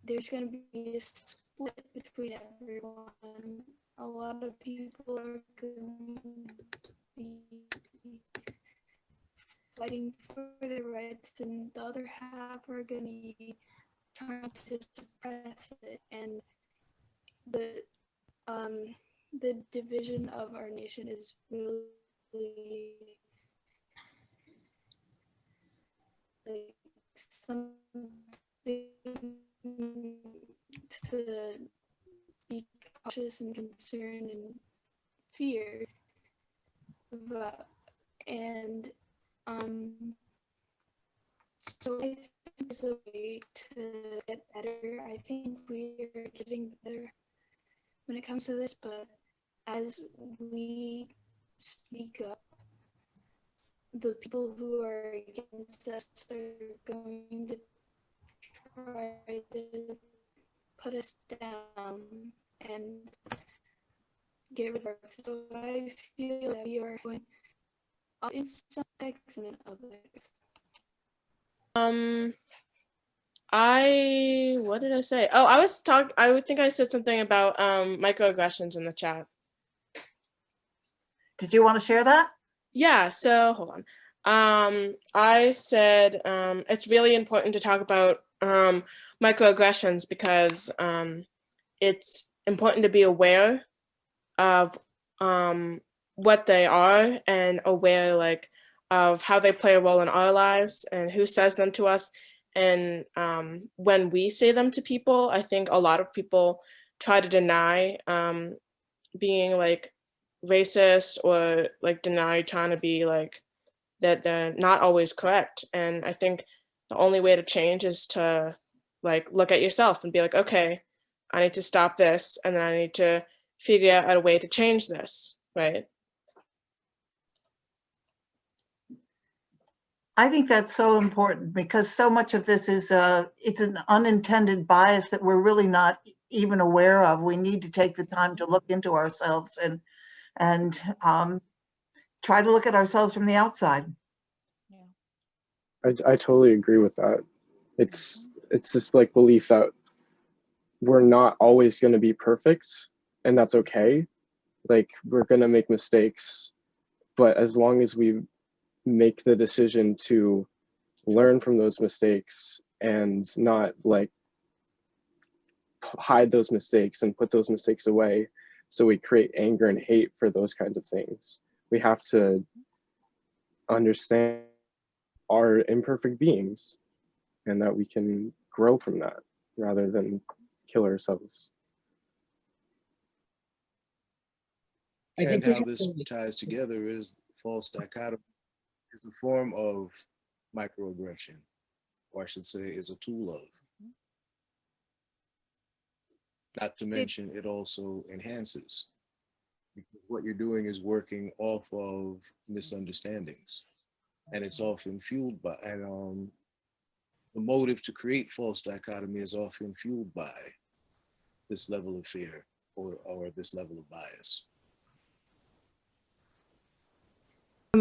there's going to be a split between everyone. A lot of people are going to be fighting for their rights, and the other half are going to be trying to suppress it. And the the division of our nation is really like something to be cautious and concerned and fear about. And so I think there's a way to get better. I think we are getting better when it comes to this, but as we speak up, the people who are against us are going to try to put us down and get rid of us. So I feel that we are going is some excellent others. What did I say? Oh, I would think I said something about microaggressions in the chat. Did you want to share that? Yeah, so hold on. I said it's really important to talk about microaggressions because it's important to be aware of what they are and aware like of how they play a role in our lives and who says them to us. And when we say them to people, I think a lot of people try to deny being like racist or like deny trying to be like that they're not always correct. And I think the only way to change is to like look at yourself and be like, okay, I need to stop this, and then I need to figure out a way to change this, right? I think that's so important because so much of this is it's an unintended bias that we're really not even aware of. We need to take the time to look into ourselves and try to look at ourselves from the outside. I totally agree with that. It's this like belief that we're not always going to be perfect, and that's okay. Like we're going to make mistakes, but as long as we make the decision to learn from those mistakes and not like hide those mistakes and put those mistakes away, so we create anger and hate for those kinds of things. We have to understand our imperfect beings and that we can grow from that rather than kill ourselves. And how this ties together is false dichotomy is a form of microaggression, or I should say is a tool of. Not to mention it also enhances, because what you're doing is working off of misunderstandings, and it's often fueled by, and the motive to create false dichotomy is often fueled by this level of fear or this level of bias.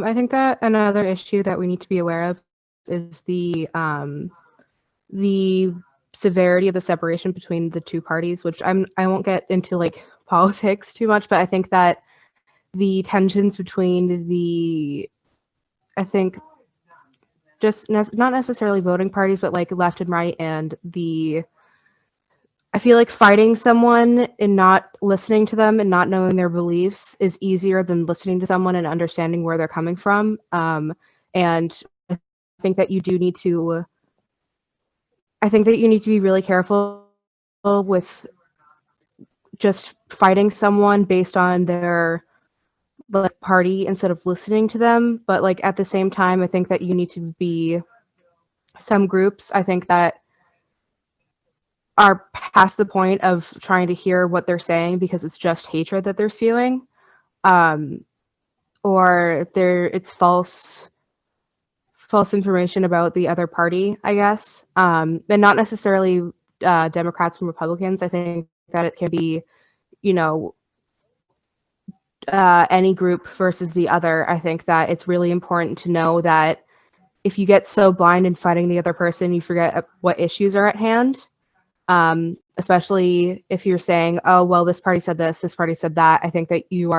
I think that another issue that we need to be aware of is the severity of the separation between the two parties, which I won't get into like politics too much, but I think that the tensions between I think just not necessarily voting parties, but like left and right, and I feel like fighting someone and not listening to them and not knowing their beliefs is easier than listening to someone and understanding where they're coming from. And I think that you do need to. I think that you need to be really careful with just fighting someone based on their like party instead of listening to them. But like at the same time, I think that you need to be some groups. I think that are past the point of trying to hear what they're saying because it's just hatred that they're spewing, or it's false information about the other party, I guess, and not necessarily Democrats and Republicans. I think that it can be, you know, any group versus the other. I think that it's really important to know that if you get so blind in fighting the other person, you forget what issues are at hand. Especially if you're saying, oh, well, this party said this party said that. I think that you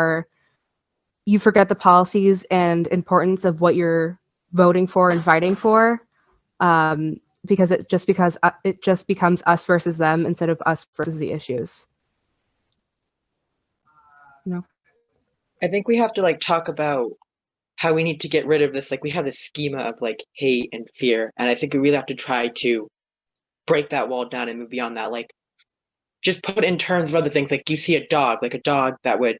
forget the policies and importance of what you're voting for and fighting for, because it just becomes us versus them instead of us versus the issues. No. I think we have to like talk about how we need to get rid of this. Like we have this schema of like hate and fear, and I think we really have to try to break that wall down and move beyond that. Like just put it in terms of other things. Like you see a dog that would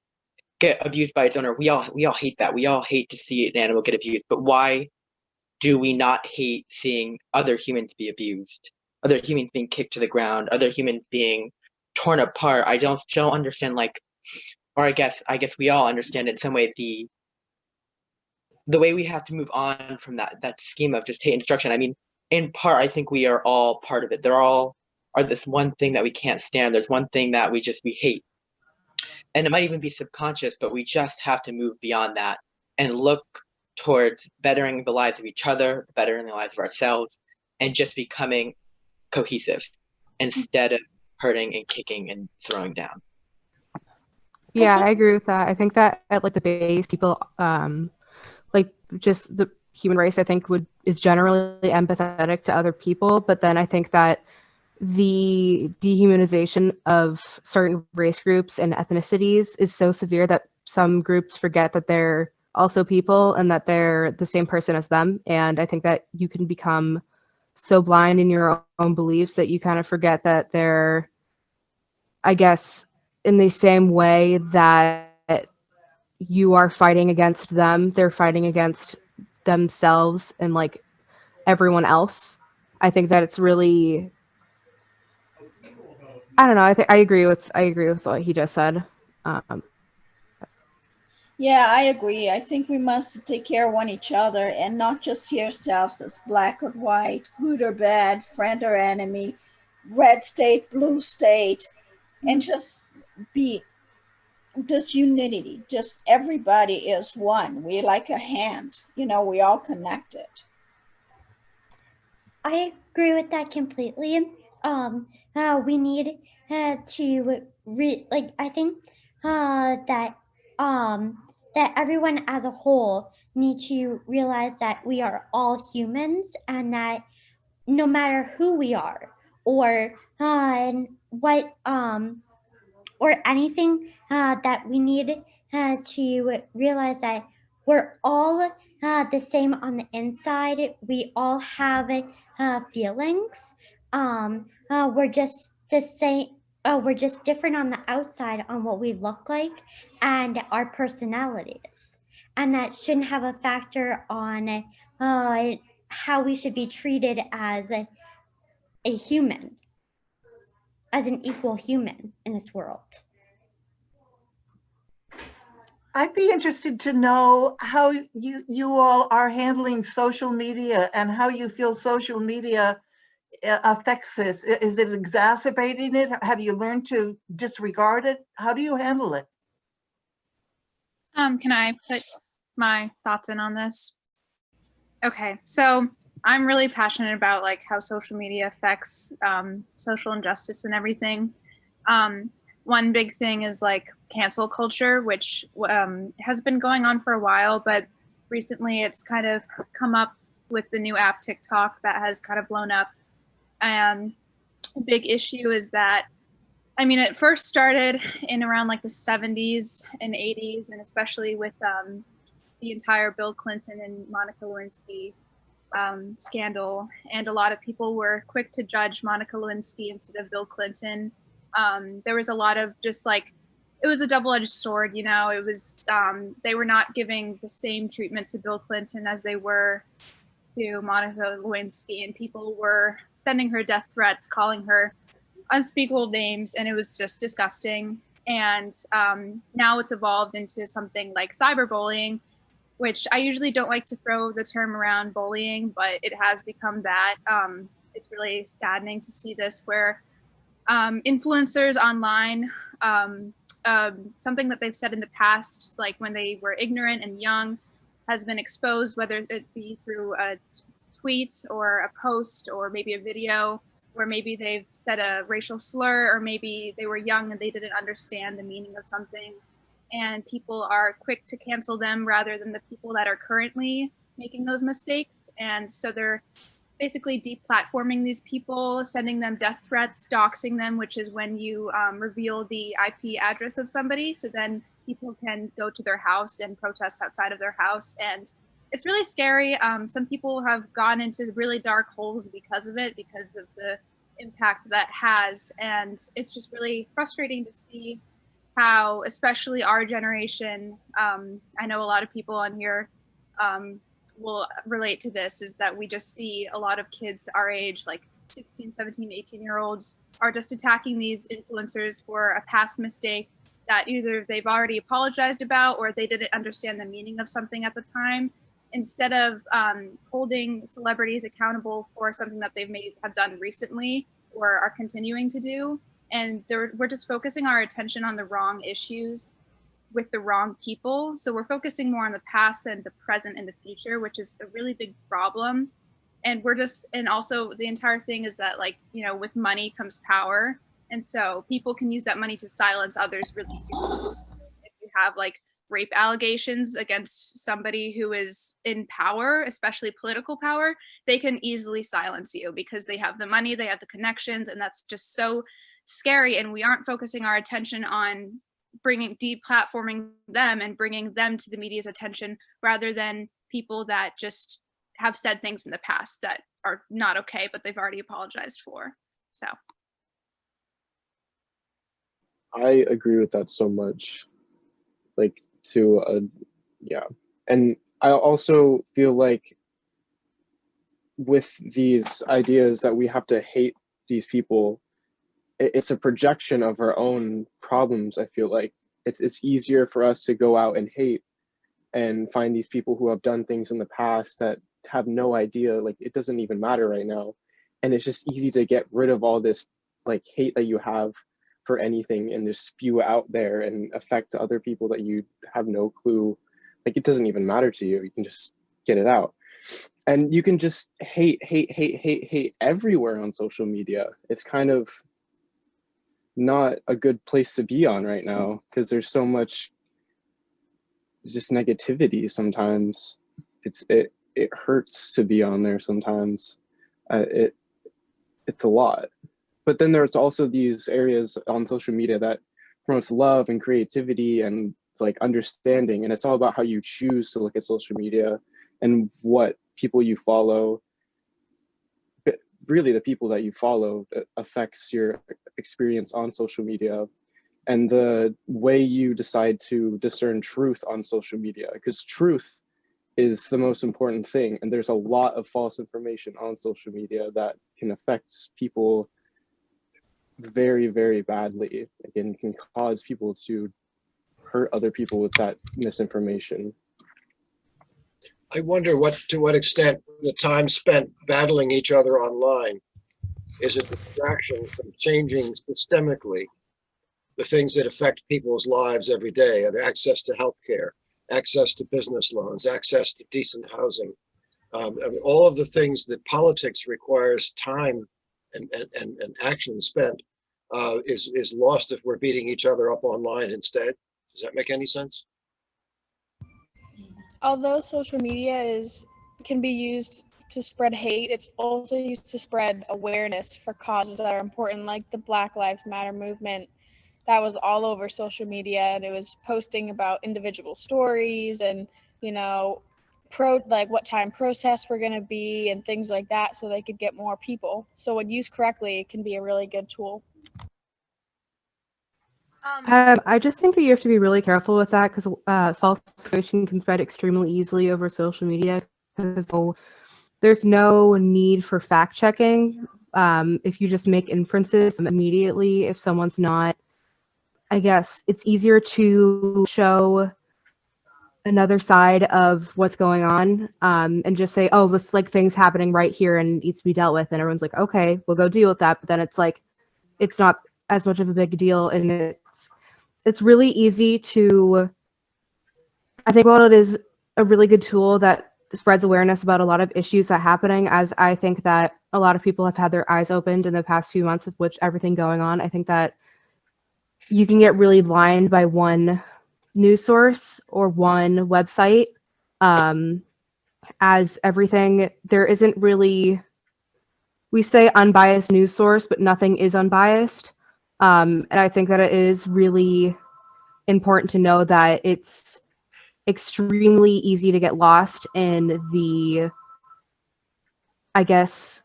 get abused by its owner. We all hate that. We all hate to see an animal get abused. But why do we not hate seeing other humans be abused, other humans being kicked to the ground, other humans being torn apart? I don't understand, like, or I guess we all understand in some way the way we have to move on from that scheme of just hate and destruction. I mean, in part, I think we are all part of it. There all are this one thing that we can't stand. There's one thing that we hate. And it might even be subconscious, but we just have to move beyond that and look towards bettering the lives of each other, bettering the lives of ourselves, and just becoming cohesive instead of hurting and kicking and throwing down. Yeah, I agree with that. I think that at like the base, people, like just the human race, I think is generally empathetic to other people. But then I think that the dehumanization of certain race groups and ethnicities is so severe that some groups forget that they're also people and that they're the same person as them. And I think that you can become so blind in your own beliefs that you kind of forget that they're, I guess, in the same way that you are fighting against them, they're fighting against themselves and like everyone else. I think that it's really, I don't know. I agree with what he just said. Yeah, I agree. I think we must take care of one each other and not just see ourselves as black or white, good or bad, friend or enemy, red state, blue state, and just be this unity. Just everybody is one. We're like a hand, we all connected. I agree with that completely. We need to I think that everyone as a whole need to realize that we are all humans and that no matter who we are or what or anything, that we need to realize that we're all the same on the inside. We all have feelings. We're just the same. We're just different on the outside on what we look like and our personalities. And that shouldn't have a factor on how we should be treated as a human, as an equal human in this world. I'd be interested to know how you all are handling social media and how you feel social media affects this. Is it exacerbating it? Have you learned to disregard it? How do you handle it? Can I put my thoughts in on this? Okay, so I'm really passionate about like how social media affects social injustice and everything. One big thing is like cancel culture, which has been going on for a while, but recently it's kind of come up with the new app TikTok that has kind of blown up. A big issue is that, I mean, it first started in around like the 70s and 80s, and especially with the entire Bill Clinton and Monica Lewinsky scandal. And a lot of people were quick to judge Monica Lewinsky instead of Bill Clinton. There was a lot of just like, it was a double-edged sword, you know. It was they were not giving the same treatment to Bill Clinton as they were to Monica Lewinsky, and people were sending her death threats, calling her unspeakable names, and it was just disgusting. And now it's evolved into something like cyberbullying, which I usually don't like to throw the term around bullying, but it has become that. It's really saddening to see this, where influencers online, something that they've said in the past, like when they were ignorant and young, has been exposed, whether it be through a tweet or a post or maybe a video, or maybe they've said a racial slur, or maybe they were young and they didn't understand the meaning of something. And people are quick to cancel them rather than the people that are currently making those mistakes. And so they're basically deplatforming these people, sending them death threats, doxing them, which is when you reveal the IP address of somebody. So then people can go to their house and protest outside of their house. And it's really scary. Some people have gone into really dark holes because of it, because of the impact that has. And it's just really frustrating to see how, especially our generation, I know a lot of people on here will relate to this, is that we just see a lot of kids our age, like 16, 17, 18-year-olds, are just attacking these influencers for a past mistake that either they've already apologized about or they didn't understand the meaning of something at the time, instead of holding celebrities accountable for something that they've may have done recently or are continuing to do. And we're just focusing our attention on the wrong issues with the wrong people. So we're focusing more on the past than the present and the future, which is a really big problem. And also the entire thing is that, like, you know, with money comes power. And so people can use that money to silence others really easily. If you have like rape allegations against somebody who is in power, especially political power, they can easily silence you because they have the money, they have the connections, and that's just so scary. And we aren't focusing our attention on deplatforming them and bringing them to the media's attention, rather than people that just have said things in the past that are not okay, but they've already apologized for. So I agree with that so much. Like, yeah. And I also feel like with these ideas that we have to hate these people, it's a projection of our own problems. I feel like it's easier for us to go out and hate and find these people who have done things in the past that have no idea, like it doesn't even matter right now. And it's just easy to get rid of all this like hate that you have for anything and just spew out there and affect other people that you have no clue. Like it doesn't even matter to you. You can just get it out. And you can just hate everywhere on social media. It's kind of not a good place to be on right now because there's so much just negativity sometimes. It hurts to be on there sometimes. It's a lot. But then there's also these areas on social media that promotes love and creativity and like understanding, and it's all about how you choose to look at social media and what people you follow. But really the people that you follow affects your experience on social media and the way you decide to discern truth on social media, because truth is the most important thing. And there's a lot of false information on social media that can affect people very, very badly. Again, can cause people to hurt other people with that misinformation. I wonder to what extent the time spent battling each other online is a distraction from changing systemically the things that affect people's lives every day, and access to healthcare, access to business loans, access to decent housing. I mean, all of the things that politics requires time and action spent is lost if we're beating each other up online instead. Does that make any sense? Although social media can be used to spread hate, it's also used to spread awareness for causes that are important, like the Black Lives Matter movement. That was all over social media, and it was posting about individual stories and, you know, like what time protests were going to be and things like that, so they could get more people. So when used correctly, it can be a really good tool. I just think that you have to be really careful with that because false information can spread extremely easily over social media because there's no need for fact checking. if you just make inferences immediately, if someone's not, I guess it's easier to show another side of what's going on, and just say, oh, this like thing's happening right here and needs to be dealt with, and everyone's like, okay, we'll go deal with that. But then it's like, it's not as much of a big deal, and it's really easy to, I think, while it is a really good tool that spreads awareness about a lot of issues that are happening, as I think that a lot of people have had their eyes opened in the past few months of which everything going on, I think that you can get really blind by one news source or one website, as everything, there isn't really, we say unbiased news source, but nothing is unbiased. And I think that it is really important to know that it's extremely easy to get lost in the, I guess,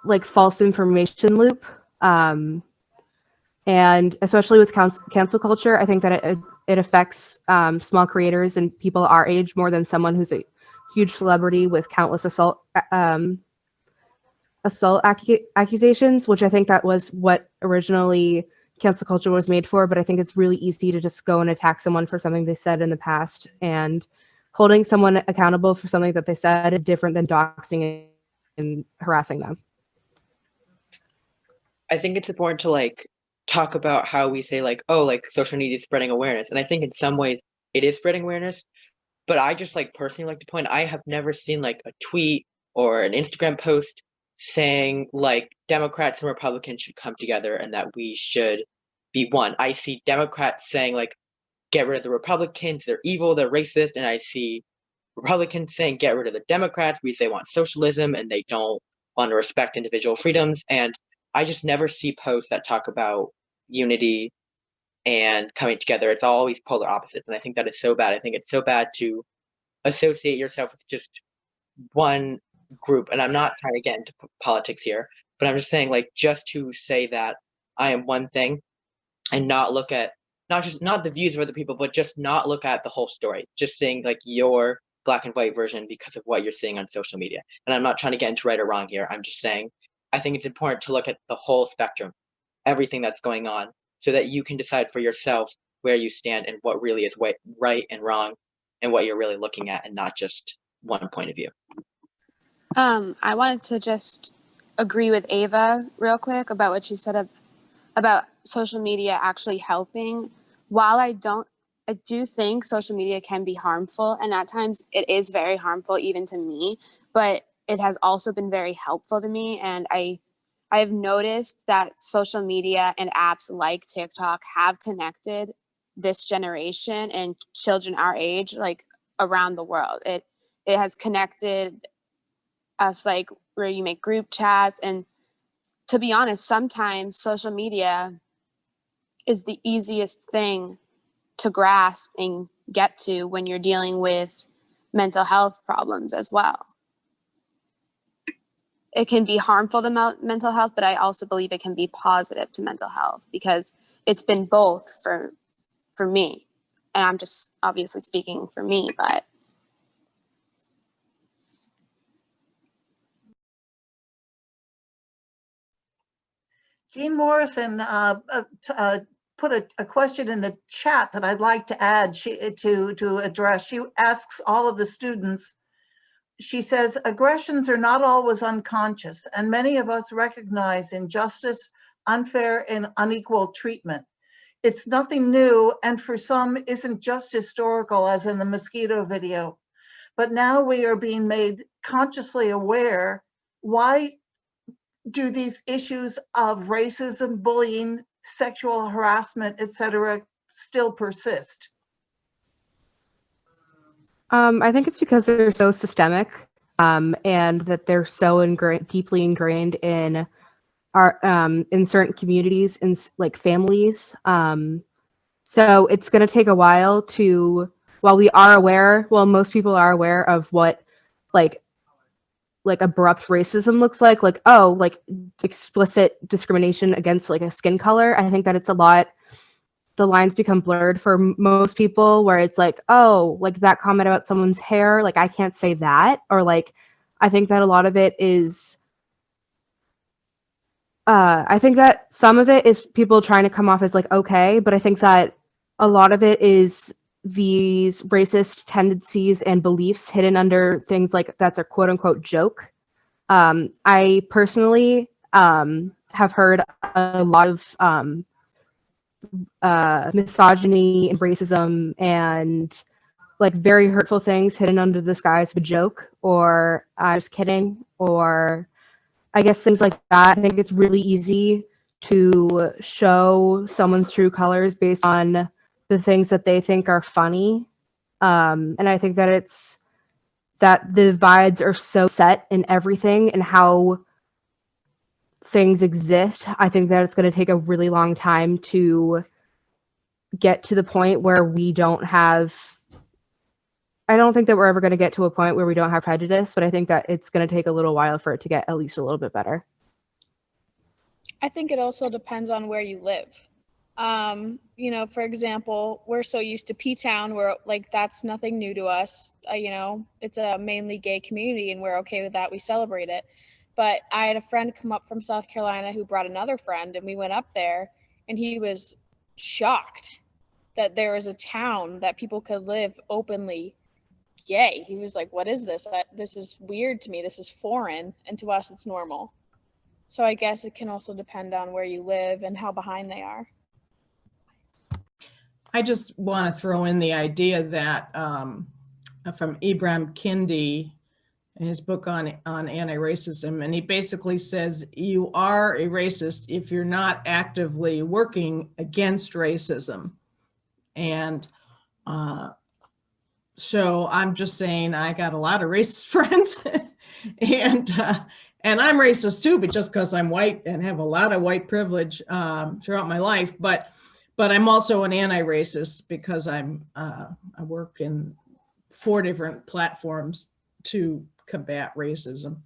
like false information loop. And especially with cancel culture, I think that it affects small creators and people our age more than someone who's a huge celebrity with countless assault accusations, which I think that was what originally cancel culture was made for. But I think it's really easy to just go and attack someone for something they said in the past, and holding someone accountable for something that they said is different than doxing and harassing them. I think it's important to like talk about how we say like, oh, like social media is spreading awareness. And I think in some ways it is spreading awareness. But I just like personally like to point, I have never seen like a tweet or an Instagram post saying like Democrats and Republicans should come together and that we should be one. I see Democrats saying like, get rid of the Republicans, they're evil, they're racist. And I see Republicans saying, get rid of the Democrats because they want socialism and they don't want to respect individual freedoms. And I just never see posts that talk about unity and coming together. It's always polar opposites. And I think that is so bad. I think it's so bad to associate yourself with just one group. And I'm not trying to get into politics here, but I'm just saying like, just to say that I am one thing and not look at, not the views of other people, but just not look at the whole story. Just saying like your black and white version because of what you're seeing on social media. And I'm not trying to get into right or wrong here. I'm just saying, I think it's important to look at the whole spectrum, everything that's going on, so that you can decide for yourself where you stand and what really is right and wrong and what you're really looking at, and not just one point of view. I wanted to just agree with Ava real quick about what she said about social media actually helping. While I do think social media can be harmful, and at times it is very harmful even to me, but it has also been very helpful to me. And I've noticed that social media and apps like TikTok have connected this generation and children our age, like around the world. It has connected us, like where you make group chats. And to be honest, sometimes social media is the easiest thing to grasp and get to when you're dealing with mental health problems as well. It can be harmful to mental health, but I also believe it can be positive to mental health because it's been both for me. And I'm just obviously speaking for me, but Jean Morrison put a question in the chat that I'd like to add to address. She asks all of the students, she says, aggressions are not always unconscious, and many of us recognize injustice, unfair and unequal treatment. It's nothing new, and for some isn't just historical, as in the mosquito video. But now we are being made consciously aware. Why do these issues of racism, bullying, sexual harassment, etc., still persist? I think it's because they're so systemic, and that they're so deeply ingrained in our in certain communities, in like families. So it's going to take a while to, while we are aware, well, most people are aware of what like abrupt racism looks like, oh, like explicit discrimination against like a skin color. I think that it's a lot, the lines become blurred for most people, where it's like, oh, like that comment about someone's hair, like I can't say that, or like I think that a lot of it is I think that some of it is people trying to come off as like okay, but I think that a lot of it is these racist tendencies and beliefs hidden under things like that's a quote unquote joke. I personally have heard a lot of misogyny and racism and like very hurtful things hidden under the guise of a joke or I was kidding or I guess things like that. I think it's really easy to show someone's true colors based on the things that they think are funny. And I think that it's that the divides are so set in everything and how things exist. I think that it's going to take a really long time to get to the point where we don't have I don't think that we're ever going to get to a point where we don't have prejudice, but I think that it's going to take a little while for it to get at least a little bit better. I think it also depends on where you live. You know, for example, we're so used to P-Town where like that's nothing new to us. You know, it's a mainly gay community and we're okay with that. We celebrate it. But I had a friend come up from South Carolina who brought another friend and we went up there and he was shocked that there was a town that people could live openly gay. He was like, what is this? This is weird to me. This is foreign. And to us, it's normal. So I guess it can also depend on where you live and how behind they are. I just want to throw in the idea that from Ibram Kendi in his book on anti-racism, and he basically says you are a racist if you're not actively working against racism. And so I'm just saying I got a lot of racist friends and I'm racist too, but just because I'm white and have a lot of white privilege throughout my life, but I'm also an anti-racist because I work in 4 different platforms to combat racism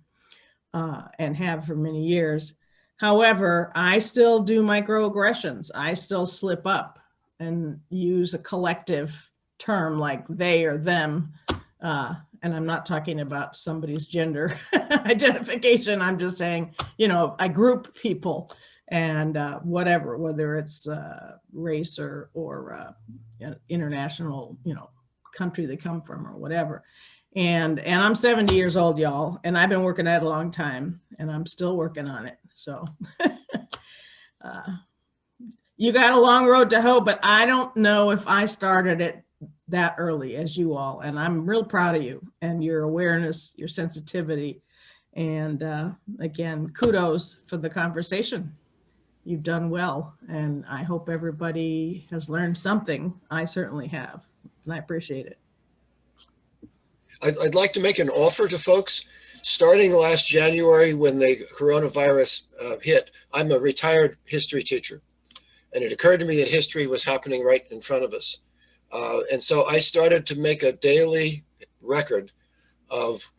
and have for many years. However, I still do microaggressions. I still slip up and use a collective term like they or them. And I'm not talking about somebody's gender identification. I'm just saying, you know, I group people and whatever, whether it's race or international, you know, country they come from or whatever. And I'm 70 years old, y'all, and I've been working at it a long time and I'm still working on it. So you got a long road to hoe, but I don't know if I started it that early as you all. And I'm real proud of you and your awareness, your sensitivity. And again, kudos for the conversation. You've done well. And I hope everybody has learned something. I certainly have, and I appreciate it. I'd like to make an offer to folks. Starting last January when the coronavirus hit, I'm a retired history teacher. And it occurred to me that history was happening right in front of us. And so I started to make a daily record of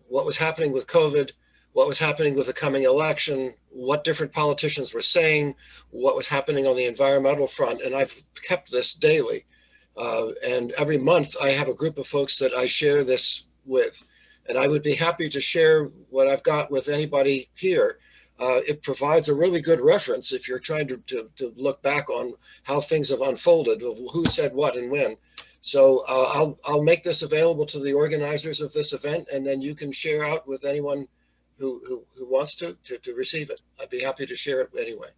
what was happening with COVID, what was happening with the coming election, what different politicians were saying, what was happening on the environmental front. And I've kept this daily. And every month I have a group of folks that I share this with. And I would be happy to share what I've got with anybody here. It provides a really good reference if you're trying to look back on how things have unfolded, of who said what and when. So I'll make this available to the organizers of this event, and then you can share out with anyone who wants to receive it. I'd be happy to share it anyway.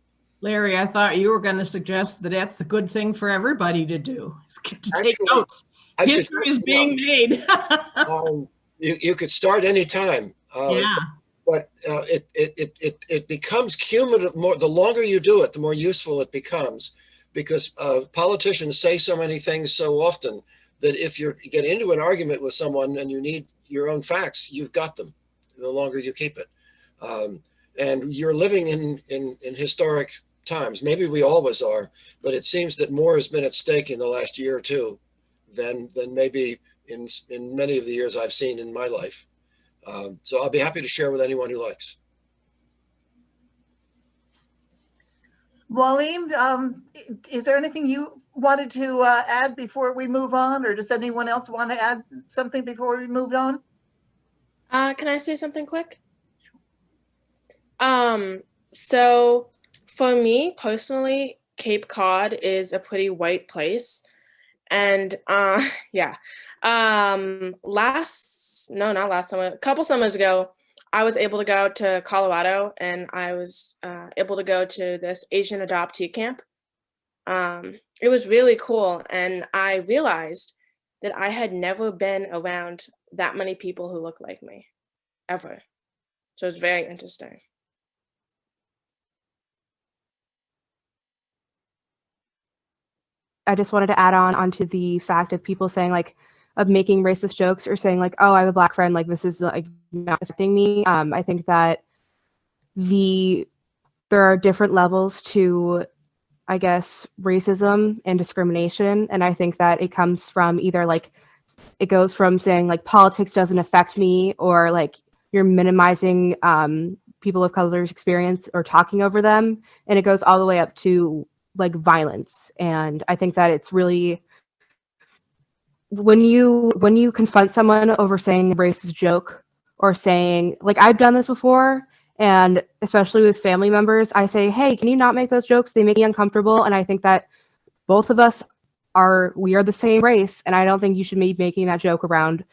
Larry, I thought you were going to suggest that that's a good thing for everybody to do, to take notes. History is being made. You could start anytime. Yeah. But it becomes cumulative more. The longer you do it, the more useful it becomes, because politicians say so many things so often that if you get into an argument with someone and you need your own facts, you've got them. The longer you keep it, and you're living in historic times. Maybe we always are, but it seems that more has been at stake in the last year or two than maybe in many of the years I've seen in my life. So I'll be happy to share with anyone who likes. Waleem, is there anything you wanted to add before we move on, or does anyone else want to add something before we move on? Can I say something quick? So for me personally, Cape Cod is a pretty white place. And yeah. Not last summer, a couple summers ago, I was able to go to Colorado and I was able to go to this Asian adoptee camp. It was really cool and I realized that I had never been around that many people who look like me, ever. So it's very interesting. I just wanted to add on onto the fact of people saying like of making racist jokes or saying like, oh, I have a black friend, like this is like not affecting me. I think that there are different levels to, I guess, racism and discrimination, and I think that it comes from either like it goes from saying like politics doesn't affect me, or like you're minimizing people of color's experience or talking over them, and it goes all the way up to like violence. And I think that it's really when you confront someone over saying a racist joke or saying like I've done this before, and especially with family members, I say, hey, can you not make those jokes? They make me uncomfortable. And I think that both of us we are the same race, and I don't think you should be making that joke around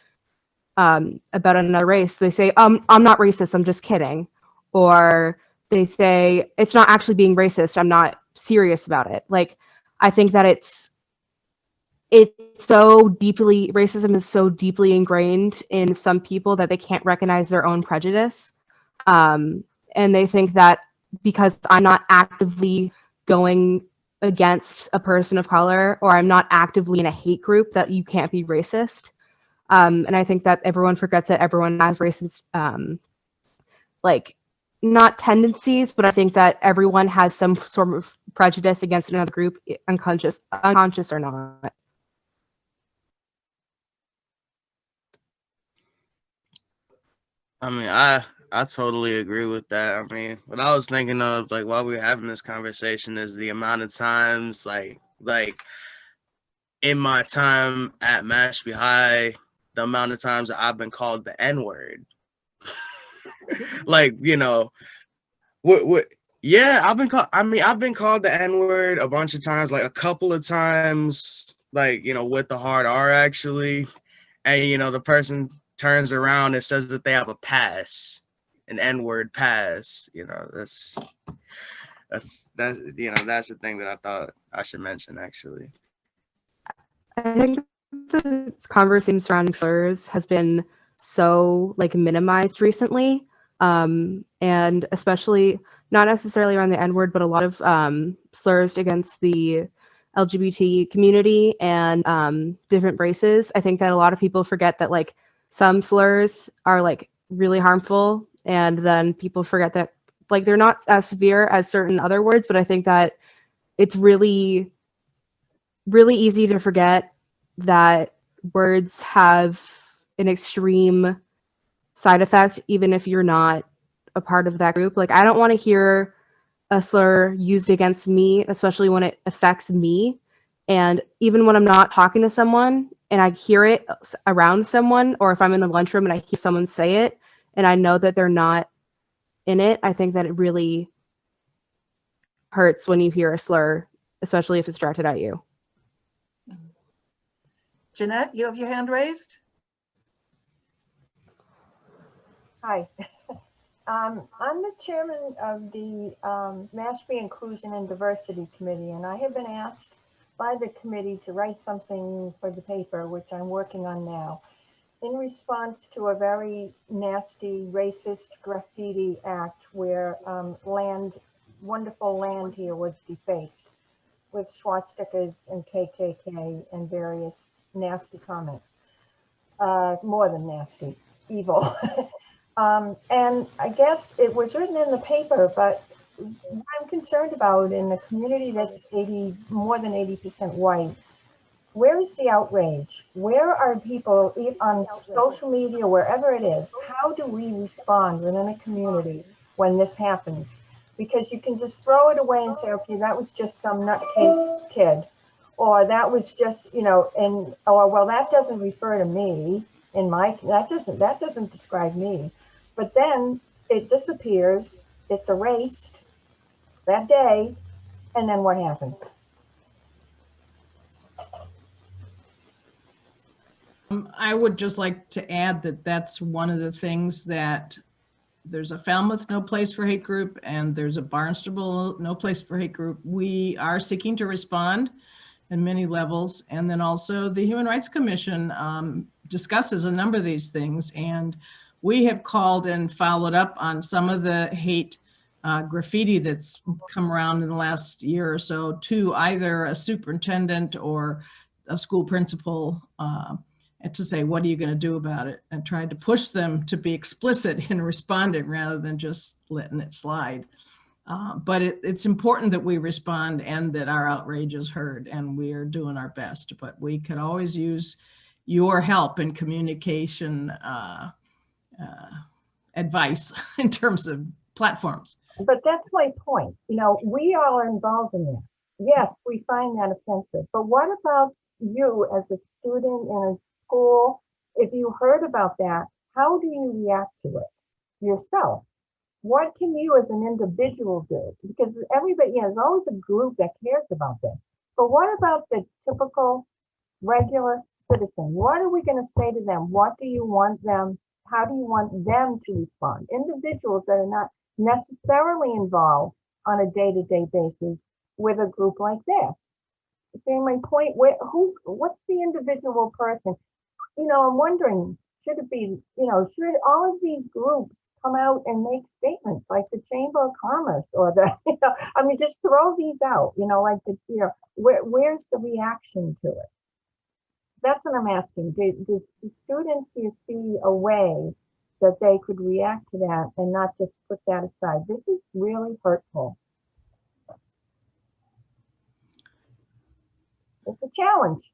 about another race. They say, I'm not racist, I'm just kidding. Or they say, it's not actually being racist, I'm not serious about it. Like, I think that it's so deeply, racism is so deeply ingrained in some people that they can't recognize their own prejudice. And they think that because I'm not actively going against a person of color, or I'm not actively in a hate group, that you can't be racist. And I think that everyone forgets that everyone has racist, like, not tendencies, but I think that everyone has some sort of prejudice against another group, unconscious or not. I mean, I totally agree with that. I mean, what I was thinking of, like, while we were having this conversation, is the amount of times, like in my time at Mashpee High, the amount of times that I've been called the N-word. Like, you know, what? Yeah, I've been called the N-word a bunch of times, like a couple of times, like, you know, with the hard R actually. And, you know, the person turns around and says that they have a pass, an N-word pass. You know, that's you know, that's the thing that I thought I should mention actually. I think this conversation surrounding slurs has been so like minimized recently, and especially not necessarily around the N-word, but a lot of slurs against the LGBT community and different races. I think that a lot of people forget that like some slurs are like really harmful, and then people forget that like they're not as severe as certain other words. But I think that it's really easy to forget that words have an extreme side effect, even if you're not a part of that group. Like, I don't want to hear a slur used against me, especially when it affects me. And even when I'm not talking to someone and I hear it around someone, or if I'm in the lunchroom and I hear someone say it and I know that they're not in it, I think that it really hurts when you hear a slur, especially if it's directed at you. Jeanette, you have your hand raised? Hi. I'm the chairman of the Mashpee Inclusion and Diversity Committee, and I have been asked by the committee to write something for the paper, which I'm working on now, in response to a very nasty racist graffiti act where wonderful land here was defaced with swastikas and KKK and various nasty comments. More than nasty, evil. And I guess it was written in the paper, but what I'm concerned about in a community that's more than 80% white, where is the outrage? Where are people on social media, wherever it is? How do we respond within a community when this happens? Because you can just throw it away and say, okay, that was just some nutcase kid, or that was just, you know, or well, that doesn't refer to me. That doesn't describe me. But then it disappears, it's erased that day, and then what happens? I would just like to add that that's one of the things that there's a Falmouth No Place for Hate group and there's a Barnstable No Place for Hate group. We are seeking to respond in many levels. And then also the Human Rights Commission discusses a number of these things. And we have called and followed up on some of the hate graffiti that's come around in the last year or so to either a superintendent or a school principal and to say, what are you going to do about it? And tried to push them to be explicit in responding rather than just letting it slide. But it's important that we respond and that our outrage is heard, and we are doing our best. But we could always use your help in communication advice in terms of platforms. But that's my point. You know, we all are involved in that. Yes, we find that offensive. But what about you as a student in a school? If you heard about that, how do you react to it yourself? What can you as an individual do? Because everybody, there's always a group that cares about this. But what about the typical regular citizen? What are we going to say to them? What do you want them? How do you want them to respond? Individuals that are not necessarily involved on a day-to-day basis with a group like this. See my point? What's the individual person? You know, I'm wondering, should it be, you know, should all of these groups come out and make statements like the Chamber of Commerce or the, you know, I mean, just throw these out, you know, like the, you know, where's the reaction to it? That's what I'm asking. Do students, do you see a way that they could react to that and not just put that aside? This is really hurtful. It's a challenge.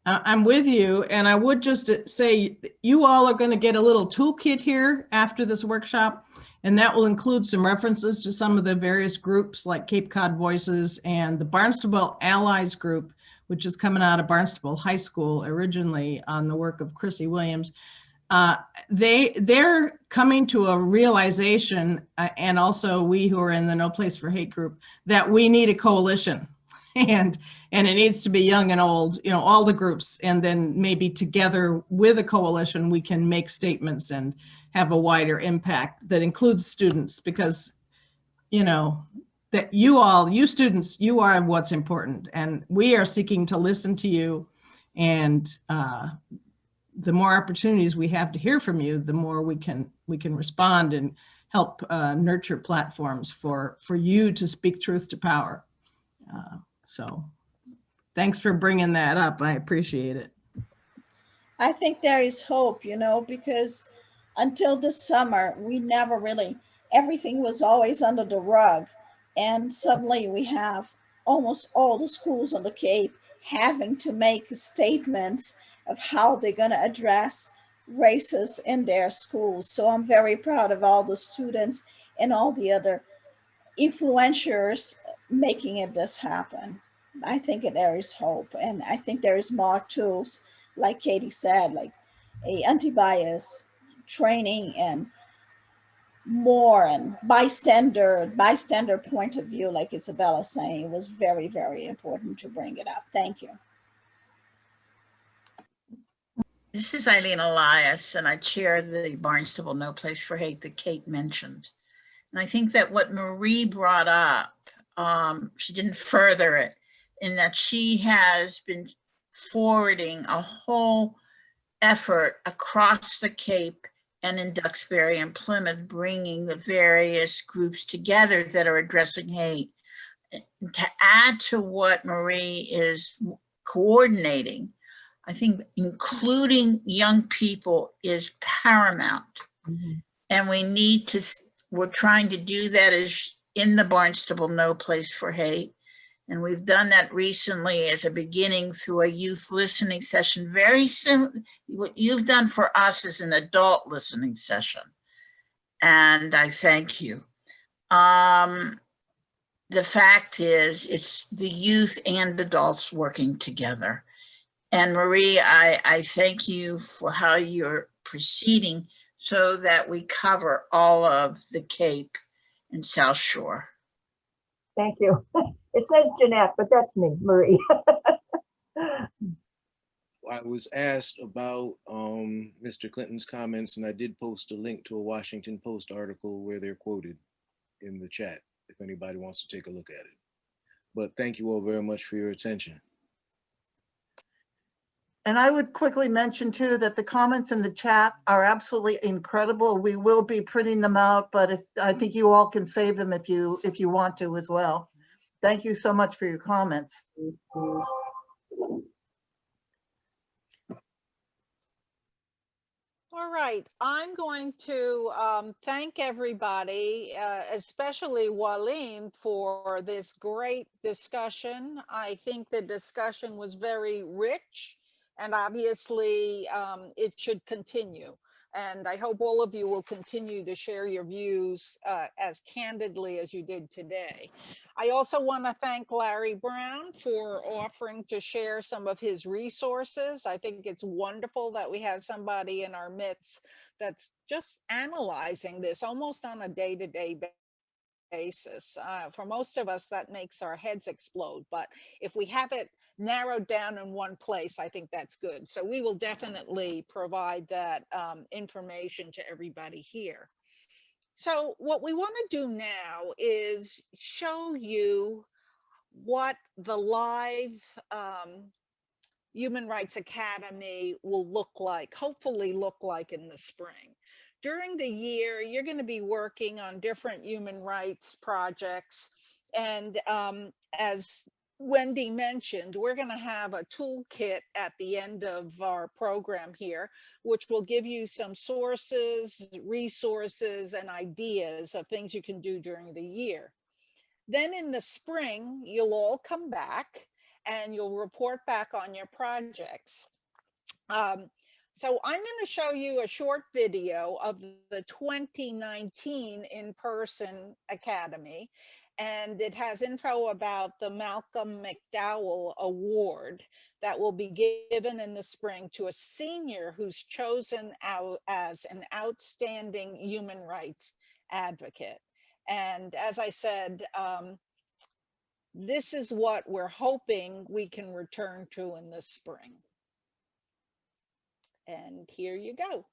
I'm with you, and I would just say you all are going to get a little toolkit here after this workshop, and that will include some references to some of the various groups like Cape Cod Voices and the Barnstable Allies group, which is coming out of Barnstable High School originally on the work of Chrissy Williams. They're coming to a realization, and also we who are in the No Place for Hate group, that we need a coalition. And it needs to be young and old, you know, all the groups, and then maybe together with a coalition, we can make statements and have a wider impact that includes students, because, you know, that you students, you are what's important, and we are seeking to listen to you, and the more opportunities we have to hear from you, the more we can respond and help nurture platforms for you to speak truth to power. So thanks for bringing that up. I appreciate it. I think there is hope, you know, because until this summer, we never really, everything was always under the rug. And suddenly we have almost all the schools on the Cape having to make statements of how they're going to address races in their schools. So I'm very proud of all the students and all the other influencers making this happen. I think there is hope, and I think there is more tools, like Katie said, like a anti-bias training and more, and bystander point of view, like Isabella saying. It was very, very important to bring it up. Thank you. This is Eileen Elias, and I chair the Barnstable No Place for Hate that Kate mentioned. And I think that what Marie brought up, she didn't further it, in that she has been forwarding a whole effort across the Cape and in Duxbury and Plymouth, bringing the various groups together that are addressing hate. To add to what Marie is coordinating, I think including young people is paramount. Mm-hmm. And we need to, we're trying to do that as in the Barnstable No Place for Hate. And we've done that recently as a beginning through a youth listening session, very similar. What you've done for us is an adult listening session. And I thank you. The fact is, it's the youth and adults working together. And Marie, I thank you for how you're proceeding so that we cover all of the Cape and South Shore. Thank you. It says Jeanette, but that's me, Marie. I was asked about Mr. Clinton's comments, and I did post a link to a Washington Post article where they're quoted in the chat, if anybody wants to take a look at it. But thank you all very much for your attention. And I would quickly mention too that the comments in the chat are absolutely incredible. We will be printing them out, but I think you all can save them if you want to as well. Thank you so much for your comments. All right, I'm going to thank everybody, especially Waleem, for this great discussion. I think the discussion was very rich, and obviously it should continue. And I hope all of you will continue to share your views as candidly as you did today. I also want to thank Larry Brown for offering to share some of his resources. I think it's wonderful that we have somebody in our midst that's just analyzing this almost on a day-to-day basis. For most of us, that makes our heads explode. But if we have it narrowed down in one place, I think that's good. So we will definitely provide that information to everybody here. So what we want to do now is show you what the live Human Rights Academy will look like, hopefully look like in the spring. During the year, you're going to be working on different human rights projects. And as Wendy mentioned, we're going to have a toolkit at the end of our program here, which will give you some sources, resources, and ideas of things you can do during the year. Then in the spring, you'll all come back and you'll report back on your projects. So I'm going to show you a short video of the 2019 in-person Academy, and it has info about the Malcolm McDowell Award that will be given in the spring to a senior who's chosen out as an outstanding human rights advocate. And as I said, this is what we're hoping we can return to in the spring. And here you go.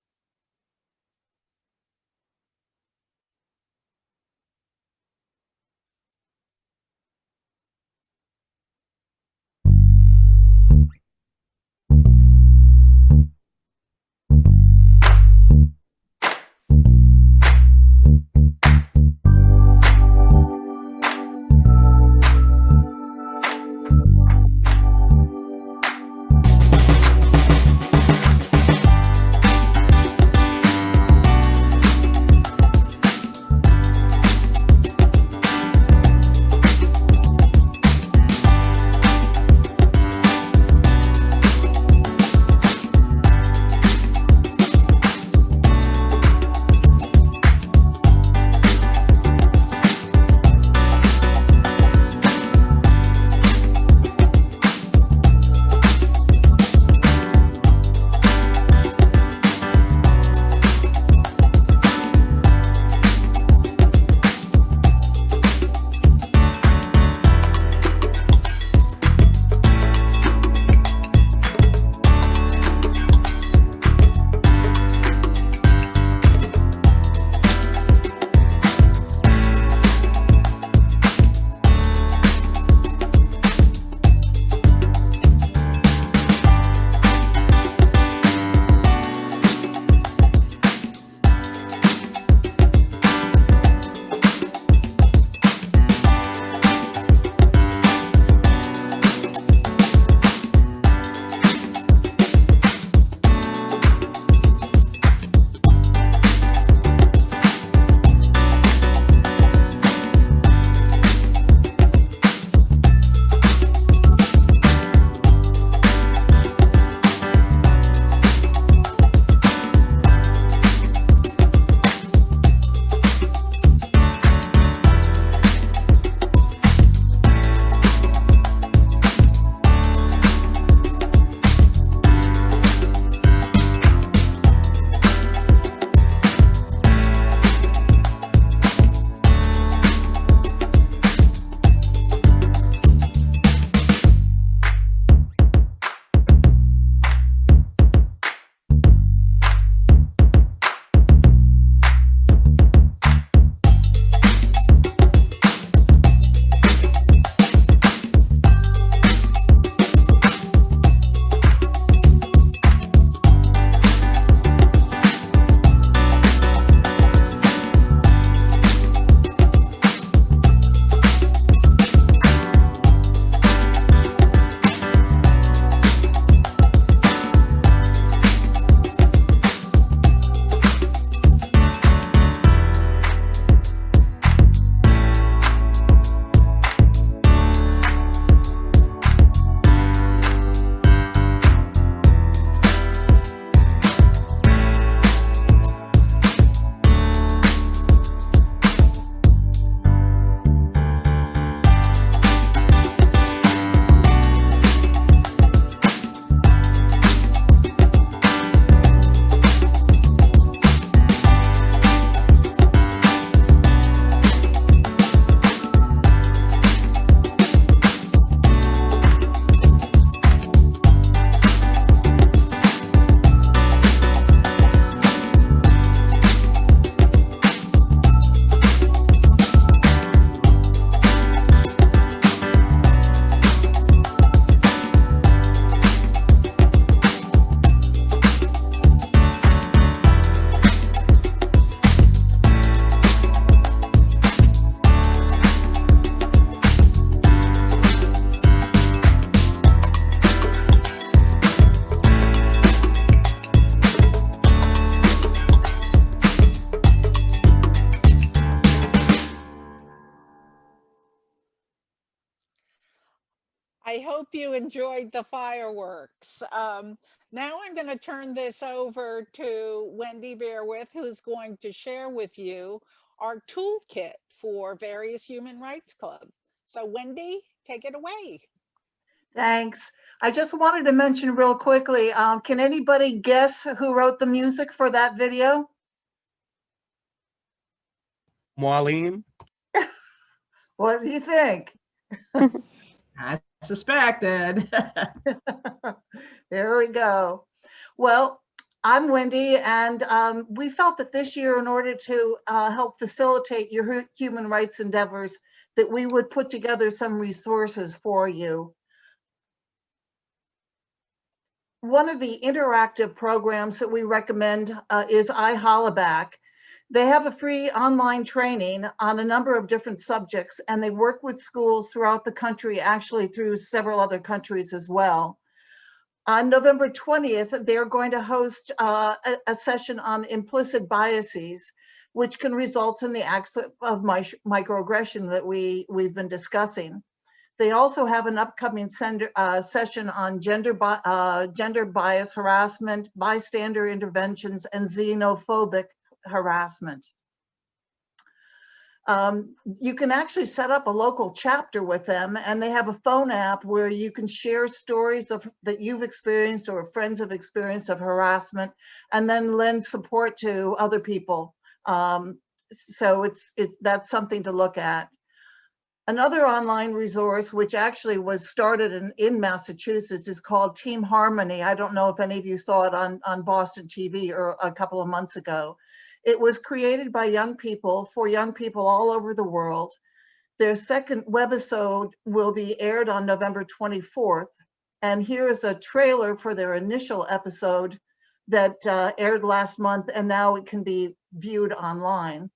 I hope you enjoyed the fireworks. Now I'm going to turn this over to Wendy Bearwith, who's going to share with you our toolkit for various human rights clubs. So Wendy, take it away. Thanks. I just wanted to mention real quickly, can anybody guess who wrote the music for that video? Marlene? What do you think? I suspected. There we go. Well, I'm Wendy, and we felt that this year, in order to help facilitate your human rights endeavors, that we would put together some resources for you. One of the interactive programs that we recommend is iHolaback. They have a free online training on a number of different subjects, and they work with schools throughout the country, actually through several other countries as well. On November 20th, they're going to host a session on implicit biases, which can result in the acts of microaggression that we've been discussing. They also have an upcoming session on gender bias harassment, bystander interventions, and xenophobic harassment. You can actually set up a local chapter with them, and they have a phone app where you can share stories that you've experienced or friends have experienced of harassment, and then lend support to other people. So that's something to look at. Another online resource, which actually was started in Massachusetts, is called Team Harmony. I don't know if any of you saw it on Boston TV or a couple of months ago. It was created by young people for young people all over the world. Their second webisode will be aired on November 24th. And here is a trailer for their initial episode that aired last month, and now it can be viewed online.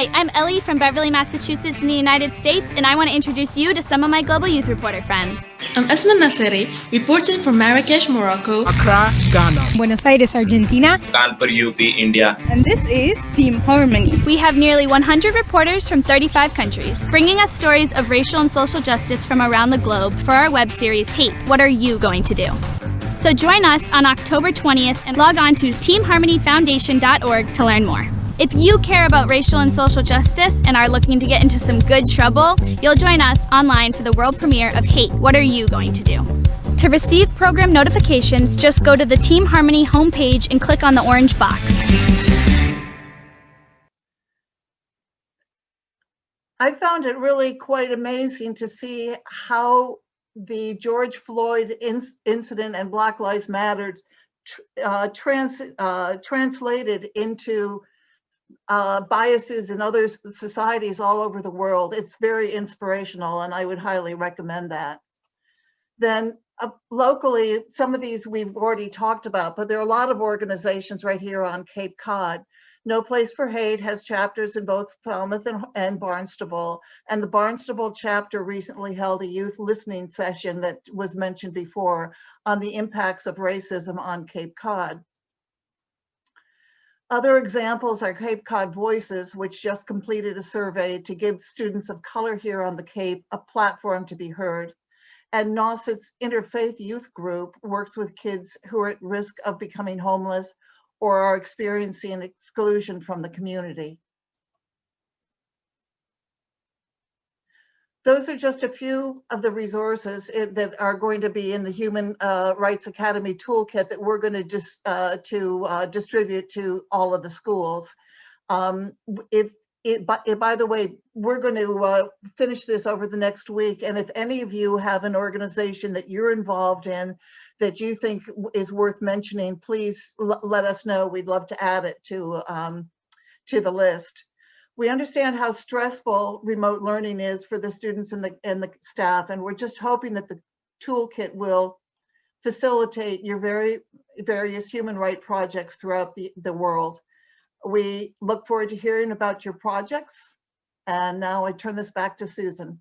Hi, I'm Ellie from Beverly, Massachusetts in the United States, and I want to introduce you to some of my Global Youth Reporter friends. I'm Esma Naseri, reporting from Marrakesh, Morocco. Accra, Ghana. Buenos Aires, Argentina. Kanpur, UP, India. And this is Team Harmony. We have nearly 100 reporters from 35 countries, bringing us stories of racial and social justice from around the globe for our web series, Hate, What Are You Going to Do? So join us on October 20th and log on to teamharmonyfoundation.org to learn more. If you care about racial and social justice and are looking to get into some good trouble, you'll join us online for the world premiere of Hate, What Are You Going to Do? To receive program notifications, just go to the Team Harmony homepage and click on the orange box. I found it really quite amazing to see how the George Floyd incident and Black Lives Matter translated into biases in other societies all over the world. It's very inspirational, and I would highly recommend that. Then locally, some of these we've already talked about, but there are a lot of organizations right here on Cape Cod. No Place for Hate has chapters in both Falmouth and Barnstable, and the Barnstable chapter recently held a youth listening session that was mentioned before on the impacts of racism on Cape Cod. Other examples are Cape Cod Voices, which just completed a survey to give students of color here on the Cape a platform to be heard. And Nauset's Interfaith Youth Group works with kids who are at risk of becoming homeless or are experiencing exclusion from the community. Those are just a few of the resources that are going to be in the Human Rights Academy toolkit that we're going to distribute to all of the schools. By the way, we're going to finish this over the next week, and if any of you have an organization that you're involved in that you think is worth mentioning, please let us know. We'd love to add it to the list. We understand how stressful remote learning is for the students and the staff, and we're just hoping that the toolkit will facilitate your various human rights projects throughout the world. We look forward to hearing about your projects, and now I turn this back to Susan.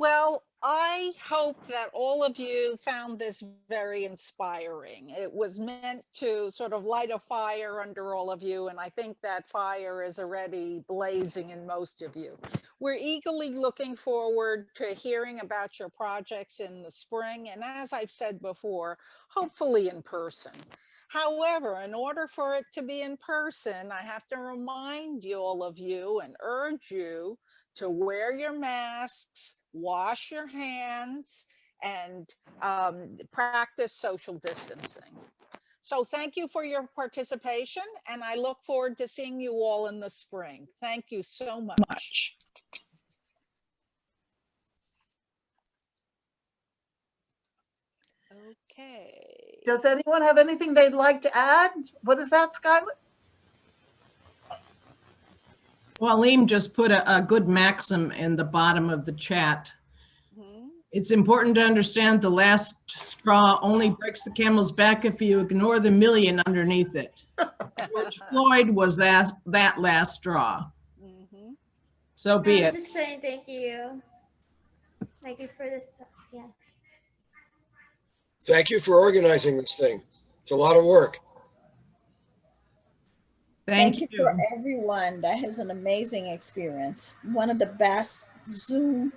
Well, I hope that all of you found this very inspiring. It was meant to sort of light a fire under all of you, and I think that fire is already blazing in most of you. We're eagerly looking forward to hearing about your projects in the spring, and as I've said before, hopefully in person. However, in order for it to be in person, I have to remind you, all of you, and urge you to wear your masks, wash your hands, and practice social distancing. So thank you for your participation, and I look forward to seeing you all in the spring. Thank you so much. Okay. Does anyone have anything they'd like to add? What is that, Skylar? Waleem just put a good maxim in the bottom of the chat. It's important to understand the last straw only breaks the camel's back if you ignore the million underneath it. George Floyd was that last straw. So be it. I'm just saying thank you. Thank you for this. Yeah. Thank you for organizing this thing. It's a lot of work. Thank you for everyone. That is an amazing experience. One of the best Zoom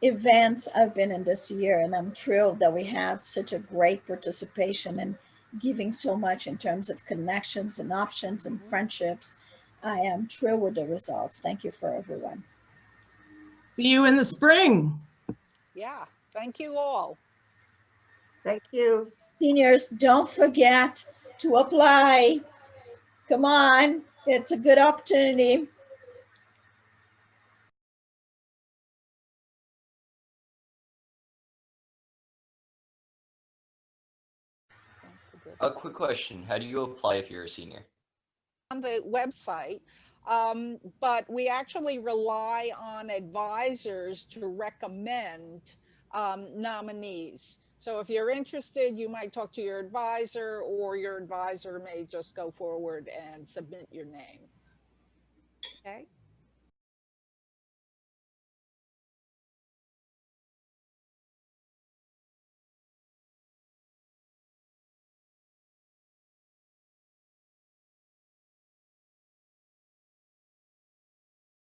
events I've been in this year, and I'm thrilled that we had such a great participation and giving so much in terms of connections and options and friendships. I am thrilled with the results. Thank you for everyone. See you in the spring. Yeah, thank you all. Thank you. Seniors, don't forget to apply. Come on, it's a good opportunity. A quick question. How do you apply if you're a senior? On the website, but we actually rely on advisors to recommend nominees. So if you're interested, you might talk to your advisor, or your advisor may just go forward and submit your name. Okay.